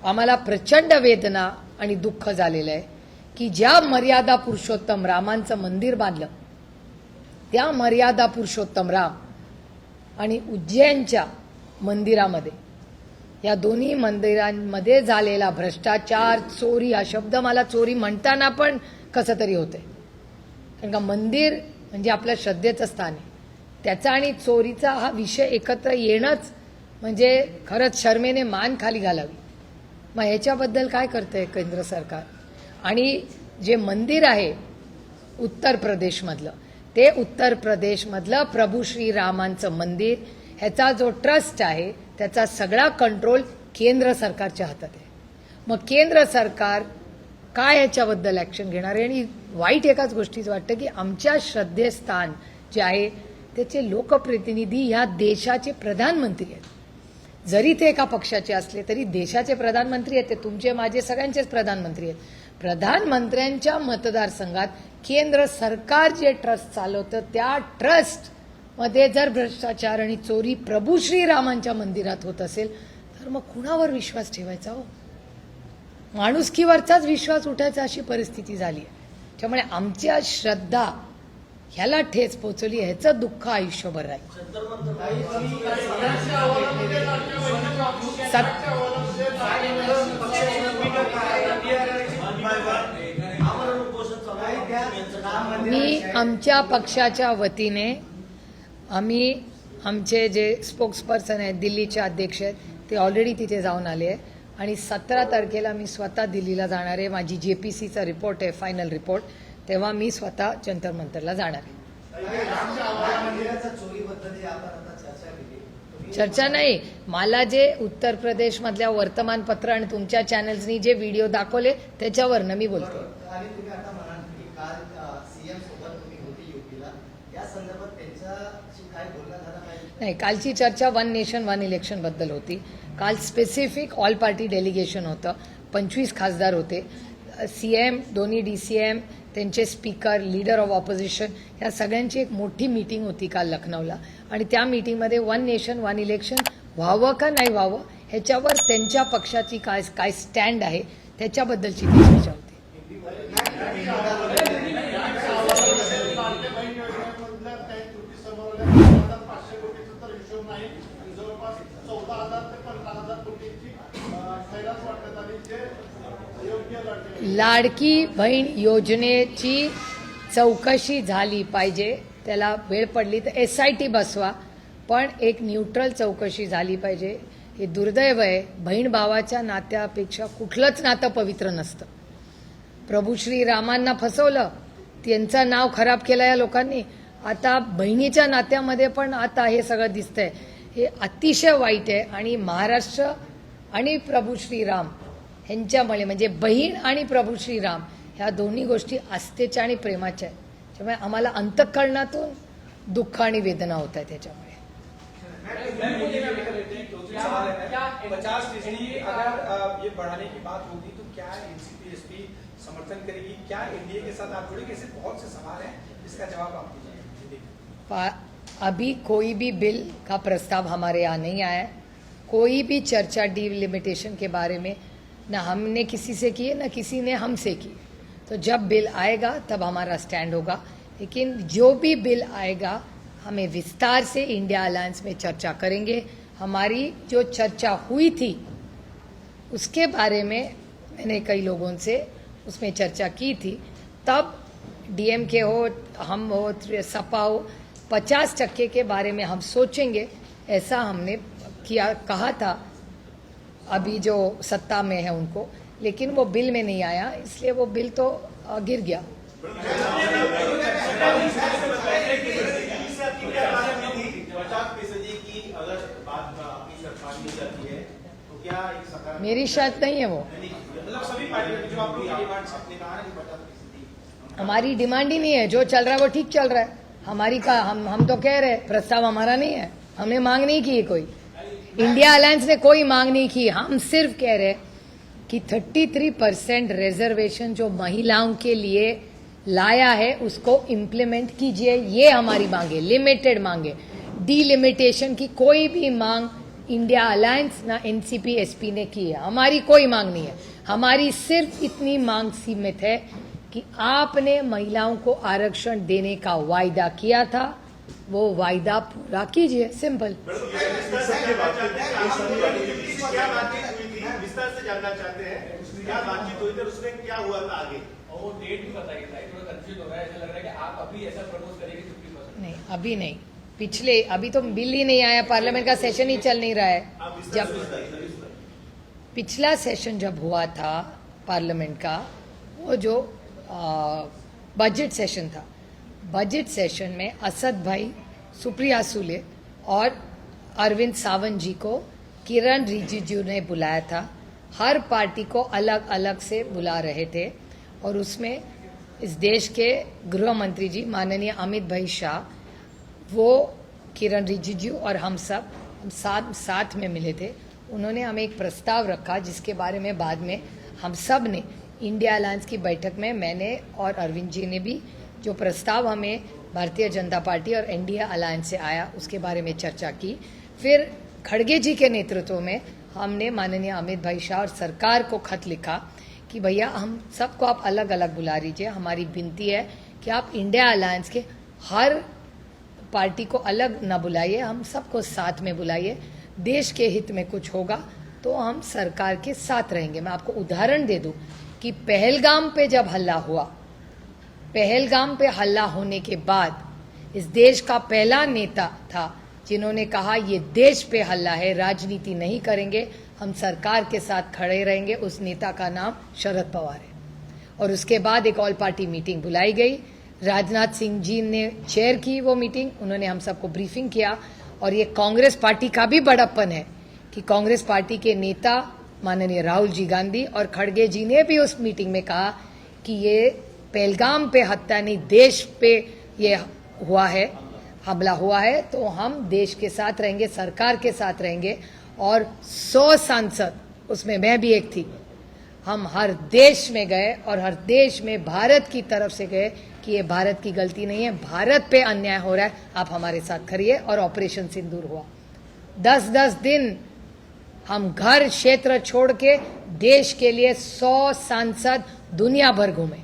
आम्हाला प्रचंड वेदना आणि दुःख झालेलं आहे की ज्या मर्यादा पुरुषोत्तम रामांचं मंदिर बांधलं, त्या मर्यादा पुरुषोत्तम राम आणि उज्जैनच्या मंदिरामध्ये, या दोन्ही मंदिरांमध्ये झालेला भ्रष्टाचार, चोरी, हा शब्द मला चोरी म्हणताना पण कसं तरी होतंय, कारण का मंदिर म्हणजे आपल्या श्रद्धेचं स्थान आहे, त्याचा आणि चोरीचा हा विषय एकत्र येणंच म्हणजे खरंच शर्मेने मान खाली घालावी. मग ह्याच्याबद्दल काय करतंय केंद्र सरकार. आणि जे मंदिर आहे उत्तर प्रदेशमधलं, ते उत्तर प्रदेशमधलं प्रभू श्रीरामांचं मंदिर, ह्याचा जो ट्रस्ट आहे त्याचा सगळा कंट्रोल केंद्र सरकारच्या हातात आहे. मग केंद्र सरकार काय ह्याच्याबद्दल ॲक्शन घेणार आहे. आणि वाईट एकाच गोष्टीचं वाटतं की आमच्या श्रद्धेस्थान जे आहे त्याचे लोकप्रतिनिधी ह्या देशाचे प्रधानमंत्री आहेत. जरी ते एका पक्षाचे असले तरी देशाचे प्रधानमंत्री आहेत, ते तुमचे माझे सगळ्यांचेच प्रधानमंत्री आहेत. प्रधानमंत्र्यांच्या मतदारसंघात केंद्र सरकार जे ट्रस्ट चालवतं त्या ट्रस्टमध्ये जर भ्रष्टाचार आणि चोरी प्रभू श्रीरामांच्या मंदिरात होत असेल तर मग कुणावर विश्वास ठेवायचा हो. माणुसकीवरचाच विश्वास उठायचा अशी परिस्थिती झाली आहे. त्यामुळे आमच्या श्रद्धा ह्याला ठेच पोचवली, ह्याचं दुःख आयुष्यभर राहील. मी आमच्या पक्षाच्या वतीने आम्ही आमचे जे स्पोक्सपर्सन आहेत, दिल्लीचे अध्यक्ष आहेत, ते ऑलरेडी तिथे जाऊन आले आहे आणि 17 तारखेला मी स्वतः दिल्लीला जाणार आहे. माझी JPCचा रिपोर्ट आहे, फायनल रिपोर्ट, तेव्हा मी स्वतः जंतर मंतरला जाणार आहे. चर्चा नाही, मला जे उत्तर प्रदेशमधल्या वर्तमानपत्र आणि तुमच्या चॅनल्सनी जे व्हिडिओ दाखवले त्याच्यावरनं मी बोलते. नाही, कालची चर्चा वन नेशन वन इलेक्शन बद्दल होती. काल स्पेसिफिक ऑल पार्टी डेलिगेशन होतं, 25 खासदार होते, CM, दोन्ही DCM, त्यांचे स्पीकर, लीडर ऑफ ऑपोजिशन, ह्या सगळ्यांची एक मोठी मीटिंग होती काल लखनौला. आणि त्या मीटिंगमध्ये वन नेशन वन इलेक्शन व्हावं का नाही व्हावं ह्याच्यावर त्यांच्या पक्षाची काय स्टँड आहे त्याच्याबद्दलची ती चर्चा होती. लाडकी बहीण योजनेची चौकशी झाली पाहिजे, त्याला वेळ पडली तर SIT बसवा, पण एक न्यूट्रल चौकशी झाली पाहिजे. हे दुर्दैव आहे, बहीण भावाच्या नात्यापेक्षा कुठलंच नातं पवित्र नसतं. प्रभू श्रीरामांना फसवलं, त्यांचं नाव खराब केलं या लोकांनी, आता बहिणीच्या नात्यामध्ये पण आता हे सगळं दिसतंय. हे अतिशय वाईट आहे आणि महाराष्ट्र आणि प्रभू श्रीराम ह्यांच्यामुळे म्हणजे बहीण आणि प्रभू श्रीराम ह्या दोन्ही गोष्टी आस्थेच्या आणि प्रेमाच्या आहेत. त्यामुळे आम्हाला अंतःकरणातून दुःख आणि वेदना होत आहे त्याच्यामुळे. 50% अगर ये बढ़ाने की बात होगी तो क्या एनसीपी एसपी समर्थन करेगी? क्या एनडीए के साथ आप जुड़ेंगे? ऐसे बहुत से सवाल हैं, इसका जवाब आप दीजिए. अभी कोई भी बिल का प्रस्ताव हमारे यहाँ नहीं आया है. कोई भी चर्चा डिलिमिटेशन के बारे में ना हमने किसी से की है ना किसी ने हमसे की. तो जब बिल आएगा तब हमारा स्टैंड होगा. लेकिन जो भी बिल आएगा हमें विस्तार से इंडिया अलायंस में चर्चा करेंगे. हमारी जो चर्चा हुई थी उसके बारे में मैंने कई लोगों से उसमें चर्चा की थी. तब डीएमके हो, हम हो, सपा हो, 50% के बारे में हम सोचेंगे ऐसा हमने किया कहा था अभी जो सत्ता में है उनको. लेकिन वो बिल में नहीं आया, इसलिए वो बिल तो गिर गया. मेरी शर्त नहीं है वो. हमारी डिमांड ही नहीं है. जो चल रहा है वो ठीक चल रहा है. हमारी का हम तो कह रहे हैं प्रस्ताव हमारा नहीं है. हमने मांग नहीं की कोई. इंडिया अलायंस ने कोई मांग नहीं की. हम सिर्फ कह रहे हैं कि 33% रिजर्वेशन जो महिलाओं के लिए लाया है उसको इम्प्लीमेंट कीजिए. ये हमारी मांग है. लिमिटेड मांग है. डीलिमिटेशन की कोई भी मांग इंडिया अलायंस ना एनसीपी एसपी ने की है. हमारी कोई मांग नहीं है. हमारी सिर्फ इतनी मांग सीमित है कि आपने महिलाओं को आरक्षण देने का वायदा किया था, वो वायदा पूरा कीजिए. सिंपल. विस्तार से जानना चाहते हैं क्या बातचीत हुई थी, उसमें क्या हुआ था आगे, और वो डेट भी बताइए. थोड़ा कंफ्यूज हो रहा है. ऐसा लग रहा है कि आप अभी ऐसा प्रपोज करेंगे 50%. नहीं, अभी नहीं. पिछले अभी तो बिल ही नहीं आया. पार्लियामेंट का सेशन ही चल नहीं रहा है. जब पिछला सेशन जब हुआ था पार्लियामेंट का, वो जो बजट सेशन था, बजट सेशन में असद भाई, सुप्रिया सुले और अरविंद सावंत जी को किरण रिजिजू ने बुलाया था. हर पार्टी को अलग अलग से बुला रहे थे और उसमें इस देश के गृह मंत्री जी माननीय अमित भाई शाह, वो किरण रिजिजू और हम साथ में मिले थे. उन्होंने हमें एक प्रस्ताव रखा जिसके बारे में बाद में हम सब ने इंडिया अलायंस की बैठक में, मैंने और अरविंद जी ने भी, जो प्रस्ताव हमें भारतीय जनता पार्टी और एनडीए अलायंस से आया उसके बारे में चर्चा की. फिर खड़गे जी के नेतृत्व में हमने माननीय अमित भाई शाह और सरकार को खत लिखा कि भैया हम सबको आप अलग अलग बुला लीजिए. हमारी विनती है कि आप इंडिया अलायंस के हर पार्टी को अलग न बुलाइए, हम सबको साथ में बुलाइए. देश के हित में कुछ होगा तो हम सरकार के साथ रहेंगे. मैं आपको उदाहरण दे दूं कि पहलगाम पे जब हल्ला हुआ, पहलगाम पे हल्ला होने के बाद इस देश का पहला नेता था जिन्होंने कहा ये देश पे हल्ला है, राजनीति नहीं करेंगे, हम सरकार के साथ खड़े रहेंगे. उस नेता का नाम शरद पवार है. और उसके बाद एक ऑल पार्टी मीटिंग बुलाई गई. राजनाथ सिंह जी ने चेयर की वो मीटिंग. उन्होंने हम सबको ब्रीफिंग किया. और ये कांग्रेस पार्टी का भी बड़प्पन है कि कांग्रेस पार्टी के नेता माननीय राहुल जी गांधी और खड़गे जी ने भी उस मीटिंग में कहा कि ये पहलगाम पे हत्या नहीं, देश पे ये हुआ है, हमला हुआ है, तो हम देश के साथ रहेंगे, सरकार के साथ रहेंगे. और 100 सांसद, उसमें मैं भी एक थी, हम हर देश में गए और हर देश में भारत की तरफ से गए कि ये भारत की गलती नहीं है, भारत पे अन्याय हो रहा है, आप हमारे साथ खड़िए. और ऑपरेशन सिंदूर हुआ. 10-10 दिन हम घर क्षेत्र छोड़ के देश के लिए 100 सांसद दुनिया भर घूमे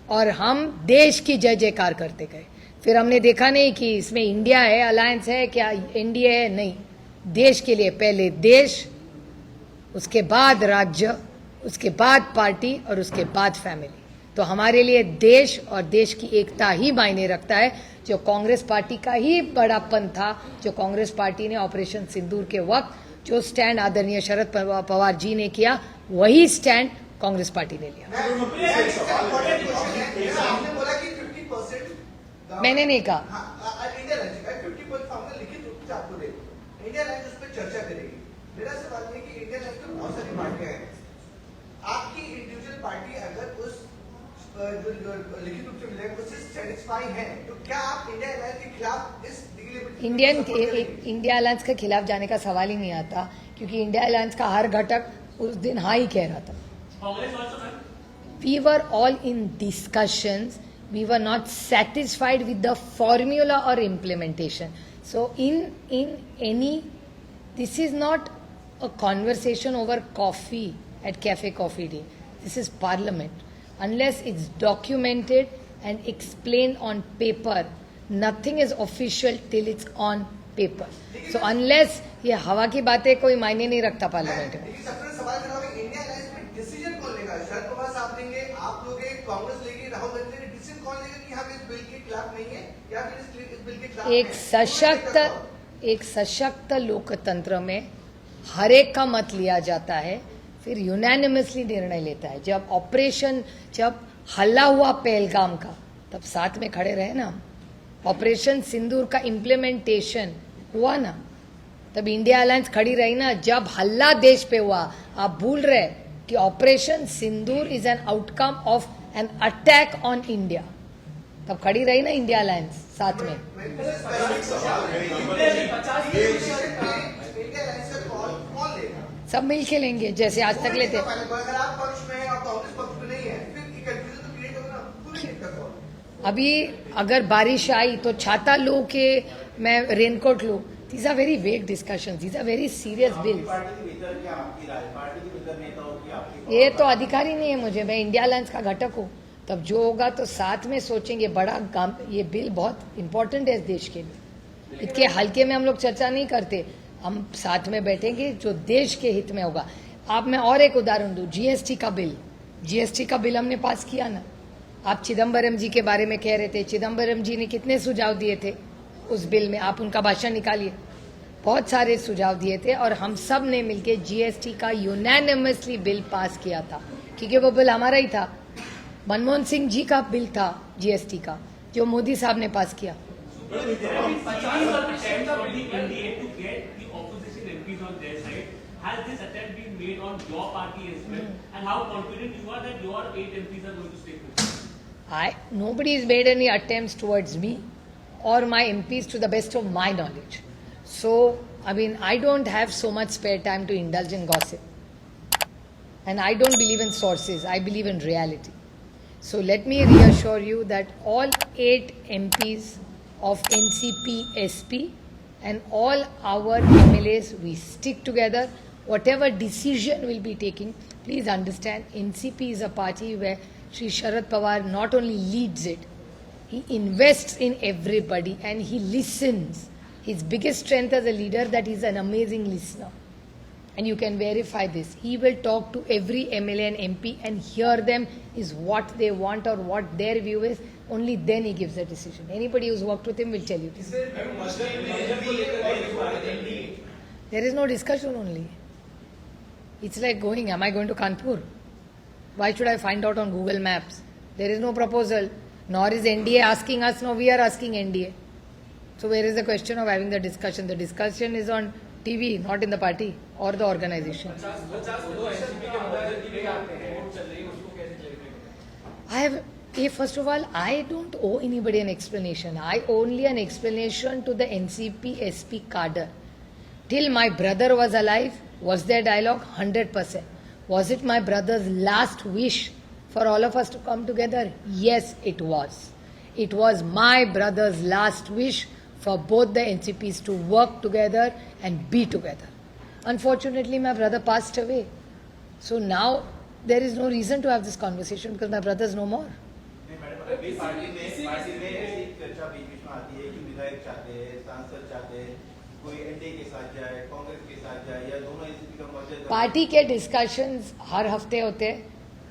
और हम देश की जय जयकार करते गए. फिर हमने देखा नहीं कि इसमें इंडिया है, अलायंस है, क्या एनडीए है, नहीं. देश के लिए पहले देश, उसके बाद राज्य, उसके बाद पार्टी और उसके बाद फैमिली. तो हमारे लिए देश और देश की एकता ही मायने रखता है. जो कांग्रेस पार्टी का ही बड़ापन था, जो कांग्रेस पार्टी ने ऑपरेशन सिंदूर के वक्त जो स्टैंड आदरणीय शरद पवार जी ने किया, वही स्टैंड कांग्रेस पार्टी ने लिया. मैंने नहीं कहा. इंडिया अलायंस उस पर चर्चा करेगी। मेरा सवाल है कि इंडिया अलायंस में बहुत सारी पार्टियां हैं, आपकी इंडिविजुअल पार्टी अगर उस जो लिखित रूप से मिलेगा उससे सेटिस्फाई है, तो क्या आप इंडिया अलायंस के खिलाफ इस इंडिया अलायंस के खिलाफ जाने का सवाल ही नहीं आता, क्योंकि इंडिया अलायंस का हर घटक उस दिन हाँ ही कह रहा था. We were all in discussions. We were not satisfied with the formula or implementation. So this is not a conversation over coffee at Cafe Coffee Day. This is Parliament. Unless it's documented and explained on paper, nothing is official till it's on paper. So unless ये हवा की बातें कोई मायने नहीं रखता parliament में. सबसे सवाल खड़ा होगा, इंडिया अलायंस में डिसीजन कौन लेगा? शरद पवार साहब लेंगे, आप लोगे, कांग्रेस लेगी, राहुल गांधी लेंगे, डिसीजन कौन लेगा कि हम इस बिल के खिलाफ नहीं है या फिर इस बिल के खिलाफ एक सशक्त लोकतंत्र में हर एक का मत लिया जाता है, फिर यूनानिमसली निर्णय लेता है. जब हल्ला हुआ पहलगाम का, तब साथ में खड़े रहे ना. ऑपरेशन सिंदूर का इम्प्लीमेंटेशन हुआ ना, तब इंडिया अलायंस खड़ी रही ना. जब हल्ला देश पे हुआ, आप भूल रहे कि operation Sindur is an outcome of an attack on India, तब खड़ी रही ना इंडिया अलायंस साथ में. इंडिया अलायंस का कौन लेगा? सब मिल के लेंगे जैसे आज तक लेते. अगर आप पक्ष में और कांग्रेस पक्ष में नहीं है, फिर कंफ्यूजन तो क्रिएट होगा ना. पूरी लेगा कौन? अभी अगर बारिश आई तो छाता लो के मैं रेनकोट लूं. These are very vague discussions. These are very serious bills. ये तो अधिकार ही नहीं है मुझे. मैं इंडिया अलायंस का घटक हूँ. तब जो होगा तो साथ में सोचेंगे. बड़ा काम, ये बिल बहुत इंपॉर्टेंट है इस देश के लिए. इतने हल्के में हम लोग चर्चा नहीं करते. हम साथ में बैठेंगे जो देश के हित में होगा. आप मैं और एक उदाहरण दूं. जीएसटी का बिल हमने पास किया ना. आप चिदम्बरम जी के बारे में कह रहे थे. चिदम्बरम जी ने कितने सुझाव दिए थे उस बिल में. आप उनका भाषण निकालिए. बहुत सारे सुझाव दिए थे और हम सब ने मिलकर जीएसटी का यूनानिमसली बिल पास किया था, क्योंकि वो बिल हमारा ही था. मनमोहन सिंह जी का बिल था जीएसटी का, जो मोदी साहब ने पास किया. Nobody has made any attempts towards me or my MPs to the best of my knowledge. So, I don't have so much spare time to indulge in gossip. And I don't believe in sources. I believe in reality. So, let me reassure you that all 8 MPs of NCP, SP and all our MLAs, we stick together. Whatever decision we'll be taking, please understand, NCP is a party where Shri Sharad Pawar not only leads it, he invests in everybody and he listens. His biggest strength as a leader, that he's an amazing listener. And you can verify this. He will talk to every MLA and MP and hear them is what they want or what their view is. Only then he gives a decision. Anybody who's worked with him will tell you this. There is no discussion only. It's like going, am I going to Kanpur? Why should I find out on Google Maps? There is no proposal. Nor is NDA asking us, no, we are asking NDA. So where is the question of having the discussion? The discussion is on TV, not in the party or the organization. First of all, I don't owe anybody an explanation. I owe only an explanation to the NCP SP cadre. Till my brother was alive, was there dialogue? 100%. Was it my brother's last wish for all of us to come together? Yes, it was. It was my brother's last wish for both the NCPs to work together and be together. Unfortunately, my brother passed away. So now there is no reason to have this conversation because my brother is no more. Party के discussions हर हफ्ते होते हैं.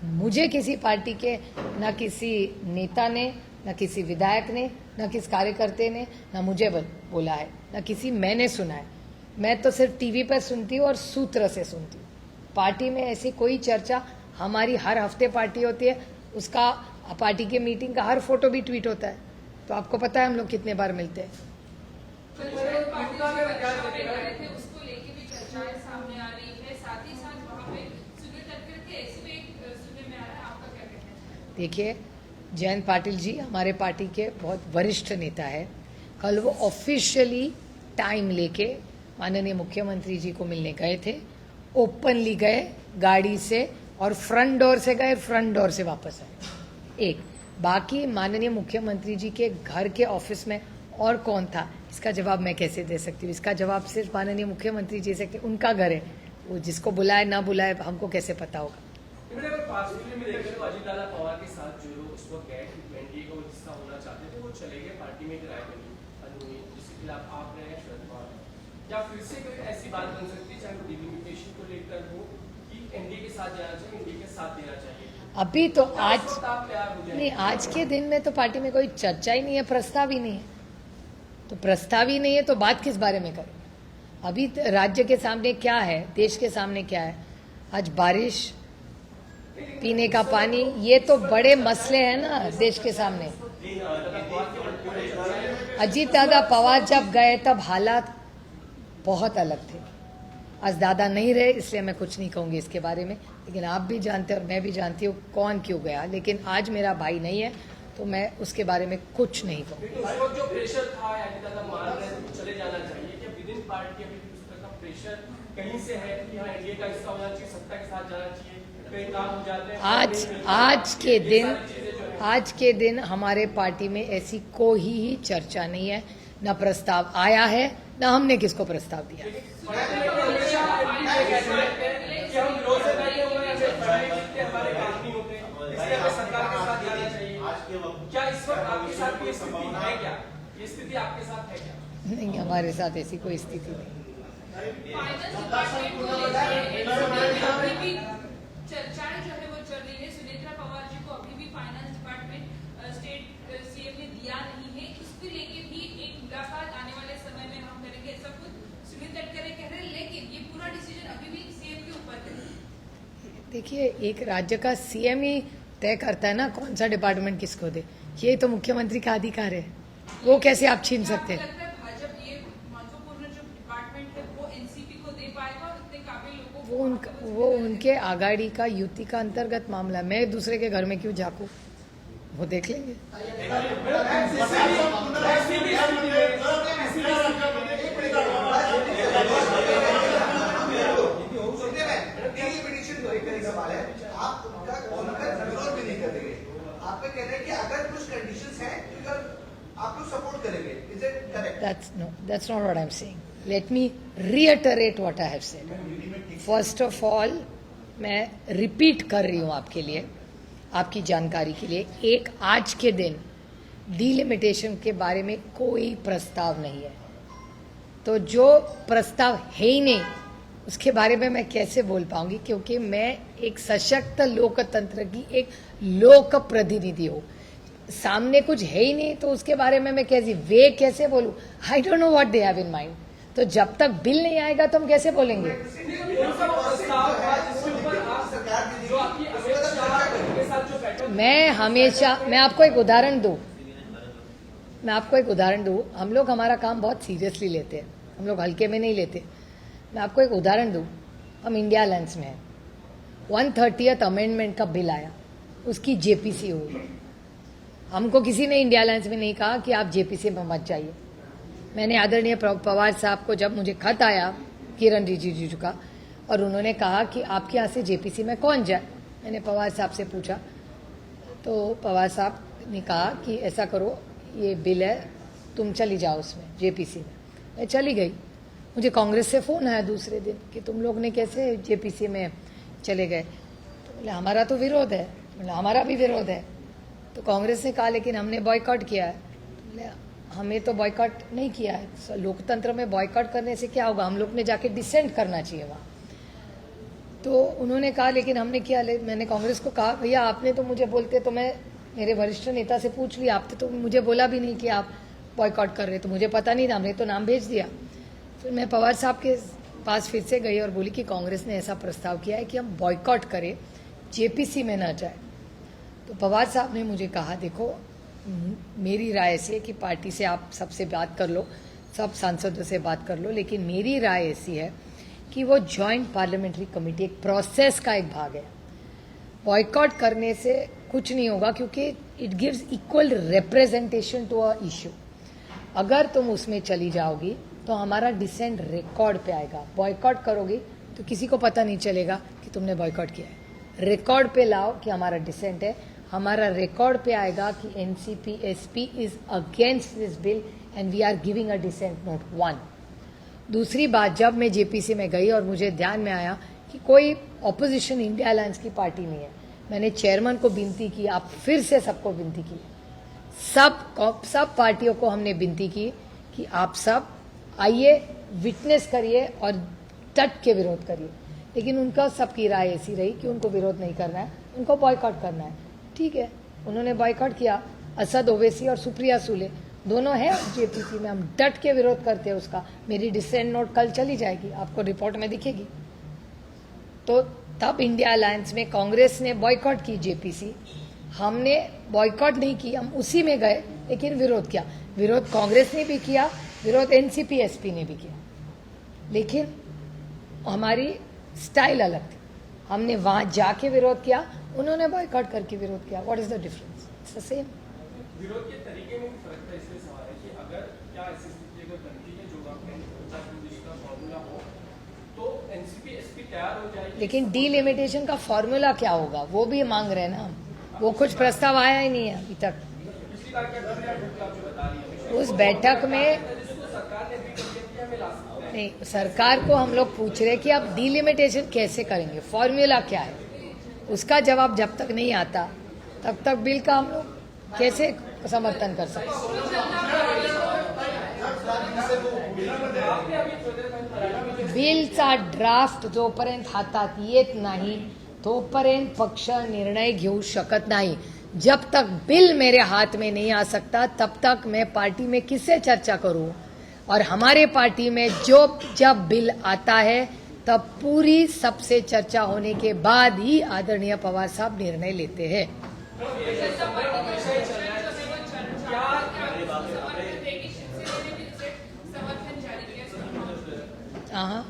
मुझे किसी party के ना किसी नेता ने, ना किसी विधायक ने, ना किसी कार्यकर्ता ने, ना मुझे बोला है, ना किसी मैंने सुना है. मैं तो सिर्फ टीवी पर सुनती हूँ और सूत्र से सुनती हूँ. पार्टी में ऐसी कोई चर्चा, हमारी हर हफ्ते पार्टी होती है. उसका पार्टी के मीटिंग का हर फोटो भी ट्वीट होता है. तो आपको पता है हम लोग कितने बार मिलते हैं. देखिए, जयंत पाटिल जी हमारे पार्टी के बहुत वरिष्ठ नेता है। कल वो ऑफिशियली टाइम लेके माननीय मुख्यमंत्री जी को मिलने गए थे। ओपनली गए गाड़ी से, और फ्रंट डोर से गए, फ्रंट डोर से वापस आए। एक बाकी माननीय मुख्यमंत्री जी के घर के ऑफिस में और कौन था, इसका जवाब मैं कैसे दे सकती हूँ? इसका जवाब सिर्फ माननीय मुख्यमंत्री जी से, उनका घर है, वो जिसको बुलाए ना बुलाए हमको कैसे पता होगा? अजित दादा पवार के साथ जो लोग उस वक्त गए एनडीए का हिस्सा होना चाहते थे वो चले गए, पार्टी में गिराए गए, जिसके खिलाफ आप रहे हैं शरद पवार। क्या फिर से कोई ऐसी बात बन सकती है चाहे डिलिमिटेशन को लेकर हो कि एनडीए के साथ जाना चाहिए, एनडीए के साथ देना चाहिए? अभी तो आज आप तैयार हो जाए? नहीं, आज के दिन में तो पार्टी में कोई चर्चा ही नहीं है, प्रस्ताव ही नहीं है। तो प्रस्ताव ही नहीं है तो बात किस बारे में करें? अभी राज्य के सामने क्या है, देश के सामने क्या है? आज बारिश, पीने का पानी, ये तो बड़े मसले हैं ना देश के सामने। अजीत दादा पवार जब गए तब हालात बहुत अलग थे। आज दादा नहीं रहे इसलिए मैं कुछ नहीं कहूंगी इसके बारे में, लेकिन आप भी जानते हैं और मैं भी जानती हूँ कौन क्यों गया। लेकिन आज मेरा भाई नहीं है तो मैं उसके बारे में कुछ नहीं कहूँगी। उस वक्त जो प्रेशर था अजित दादा मान रहे थे तो चले जाना चाहिए, क्या विद इन पार्टी अभी उस तरह का प्रेशर कहीं से है कि हाँ एनडीए का हिस्सा होना चाहिए, सत्ता के साथ जाना चाहिए, कई काम हो जाते हैं? आज के दिन हमारे पार्टी में ऐसी कोई ही चर्चा नहीं है, न प्रस्ताव आया है, न हमने किसको प्रस्ताव दिया। क्या इस वक्त आपके साथ ये स्थिति है? क्या ये स्थिति आपके साथ है क्या? नहीं, हमारे साथ ऐसी कोई स्थिति नहीं। चर्चाएं जो है वो चल रही है। सुनेत्रा पवार जी को अभी भी फाइनेंस डिपार्टमेंट स्टेट सीएम ने दिया नहीं है, इसको लेके भी एक मुलाकात आने वाले समय में हम करेंगे, ऐसा कुछ सुनील तटकरे कह रहे हैं। लेकिन ये पूरा डिसीजन अभी भी सीएम के ऊपर है। देखिए, एक राज्य का सीएम ही तय करता है ना कौन सा डिपार्टमेंट किसको दे। ये तो मुख्यमंत्री का अधिकार है, वो कैसे आप छीन सकते हैं? लगता है भाजपा ये महत्वपूर्ण जो डिपार्टमेंट है वो एनसीपी को दे पाएगा और इतने काबिल लोगों को वो उनके आगाड़ी का युति का अंतर्गत मामला है। मैं दूसरे के घर में क्यों झांकू, वो देख लेंगे। सवाल है, आप उनका विरोध भी नहीं करेंगे, आप पे कह रहे हैं कि अगर कुछ कंडीशंस हैं तो आप लोग सपोर्ट करेंगे, is it correct? That's not what I'm saying. Let me reiterate what I have said. First of all, मैं रिपीट कर रही हूँ आपके लिए, आपकी जानकारी के लिए, एक आज के दिन डिलिमिटेशन के बारे में कोई प्रस्ताव नहीं है। तो जो प्रस्ताव है ही नहीं उसके बारे में मैं कैसे बोल पाऊंगी, क्योंकि मैं एक सशक्त लोकतंत्र की एक लोक प्रतिनिधि हूँ। सामने कुछ है ही नहीं तो उसके बारे में मैं कैसे बोलूं? I don't know what they have in mind. तो जब तक बिल नहीं आएगा तो हम कैसे बोलेंगे? मैं आपको एक उदाहरण दूं, हम लोग हमारा काम बहुत सीरियसली लेते हैं, हम लोग हल्के में नहीं लेते। मैं आपको एक उदाहरण दूं, हम इंडिया अलायंस में हैं, 130th अमेंडमेंट का बिल आया, उसकी जेपीसी हुई। हमको किसी ने इंडिया अलायंस में नहीं कहा कि आप जेपीसी में मत जाइए। मैंने आदरणीय पवार साहब को, जब मुझे खत आया किरण रिजिजू का, और उन्होंने कहा कि आपके यहाँ से जेपीसी में कौन जाए, मैंने पवार साहब से पूछा तो पवार साहब ने कहा कि ऐसा करो, ये बिल है, तुम चली जाओ उसमें जेपीसी में। मैं चली गई। मुझे कांग्रेस से फ़ोन आया दूसरे दिन कि तुम लोग ने कैसे जेपीसी में चले गए। तो बोले हमारा तो विरोध है। बोले हमारा भी विरोध है। तो कांग्रेस ने कहा लेकिन हमने बॉयकॉट किया है। तो बोले हमें तो बॉयकॉट नहीं किया है, लोकतंत्र में बॉयकॉट करने से क्या होगा, हम लोग ने जाके डिसेंट करना चाहिए वहाँ। तो उन्होंने कहा लेकिन हमने किया। मैंने कांग्रेस को कहा भैया आपने तो मुझे बोलते तो मैं मेरे वरिष्ठ नेता से पूछ लिया, आपने तो मुझे बोला भी नहीं कि आप बॉयकॉट कर रहे, तो मुझे पता नहीं था, हमने तो नाम भेज दिया। फिर मैं पवार साहब के पास फिर से गई और बोली कि कांग्रेस ने ऐसा प्रस्ताव किया है कि हम बॉयकॉट करें, जेपीसी में ना जाए। तो पवार साहब ने मुझे कहा देखो मेरी राय ऐसी है कि पार्टी से आप सबसे बात कर लो, सब सांसदों से बात कर लो, लेकिन मेरी राय ऐसी है कि वो जॉइंट पार्लियामेंट्री कमेटी एक प्रोसेस का एक भाग है। बॉयकॉट करने से कुछ नहीं होगा, क्योंकि it gives equal representation to a issue. अगर तुम उसमें चली जाओगी तो हमारा डिसेंट रिकॉर्ड पे आएगा। बॉयकॉट करोगी तो किसी को पता नहीं चलेगा कि तुमने बॉयकॉट किया है। रिकॉर्ड पे लाओ कि हमारा डिसेंट है, हमारा रिकॉर्ड पे आएगा कि NCP SP is against this bill and we are giving a dissent note 1। दूसरी बात, जब मैं जेपीसी में गई और मुझे ध्यान में आया कि कोई ऑपोजिशन इंडिया अलायंस की पार्टी नहीं है, मैंने चेयरमैन को विनती की, आप फिर से सबको विनती की, सब पार्टियों को हमने विनती की कि आप सब आइए, विटनेस करिए और डट के विरोध करिए। लेकिन उनका सबकी राय ऐसी रही कि उनको विरोध नहीं करना है, उनको बॉयकॉट करना है। ठीक है, उन्होंने बॉयकॉट किया। असद ओवैसी और सुप्रिया सुले दोनों हैं जेपीसी में, हम डट के विरोध करते हैं उसका। मेरी डिसेंट नोट कल चली जाएगी, आपको रिपोर्ट में दिखेगी। तो तब इंडिया अलायंस में कांग्रेस ने बॉयकॉट की जेपीसी, हमने बॉयकॉट नहीं की, हम उसी में गए लेकिन विरोध किया। विरोध कांग्रेस ने भी किया, विरोध एनसीपी एसपी ने भी किया, लेकिन हमारी स्टाइल अलग थी। हमने वहां जाके विरोध किया, उन्होंने बॉयकॉट करके विरोध किया। What is the difference? It's the same. विरोध के तरीके में भी फर्क था, इसलिए सवाल है कि अगर क्या ऐसी स्थिति अगर बनती है जो का फॉर्मूला हो तो एनसीपी एसपी तैयार हो जाएगी। लेकिन डीलिमिटेशन का फॉर्मूला क्या होगा वो भी मांग रहे हैं ना हम, वो कुछ प्रस्ताव आया ही नहीं है अभी तक। पिछली बार का बता रही है उस बैठक में जिसको सरकार ने भी किया में ला सकते हैं। नहीं, सरकार को हम लोग पूछ रहे कि आप डीलिमिटेशन कैसे करेंगे, फॉर्मूला क्या है, उसका जवाब जब तक नहीं आता तब तक बिल का हम लोग कैसे समर्थन कर सकते। बिलचा ड्राफ्ट जोपर्यंत हातात येत नाही तोपर्यंत पक्ष निर्णय घेऊ शकत नाही। जब तक बिल मेरे हाथ में नहीं आ सकता तब तक मैं पार्टी में किससे चर्चा करूं? और हमारे पार्टी में जब बिल आता है तब पूरी सबसे चर्चा होने के बाद ही आदरणीय पवार साहब निर्णय लेते हैं। हाँ,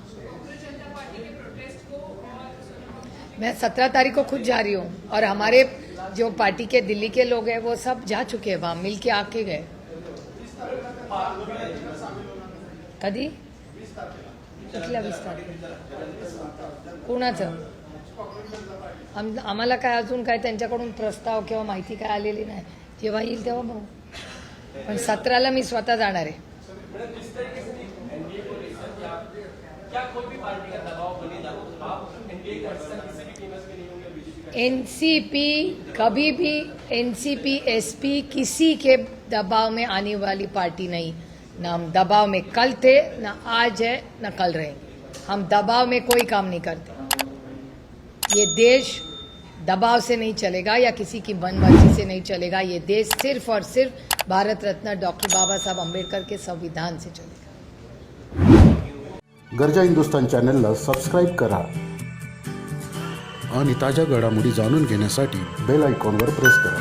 मैं 17 तारीख को खुद जा रही हूँ और हमारे जो पार्टी के दिल्ली के लोग हैं वो सब जा चुके हैं, वहां मिल के आके गए। कधी कुठल्या 20 तारखेला कोणाचं? आम्हाला काय अजून काय त्यांच्याकडून प्रस्ताव किंवा माहिती काय आलेली नाही, जेव्हा येईल तेव्हा बघू। पण 17ला मी स्वतः जाणार आहे। एनसीपी कभी भी एनसीपी एसपी किसी के दबाव में आने वाली पार्टी नहीं। ना हम दबाव में कल थे, ना आज है, ना कल रहेंगे। हम दबाव में कोई काम नहीं करते। ये देश दबाव से नहीं चलेगा या किसी की मनमर्जी से नहीं चलेगा। ये देश सिर्फ और सिर्फ भारत रत्न डॉक्टर बाबा साहब आंबेडकर के संविधान से चलेगा। गरजा हिंदुस्तान चॅनलला सबस्क्राईब करा आणि ताज्या घडामोडी जाणून घेण्यासाठी बेल आयकॉनवर प्रेस करा।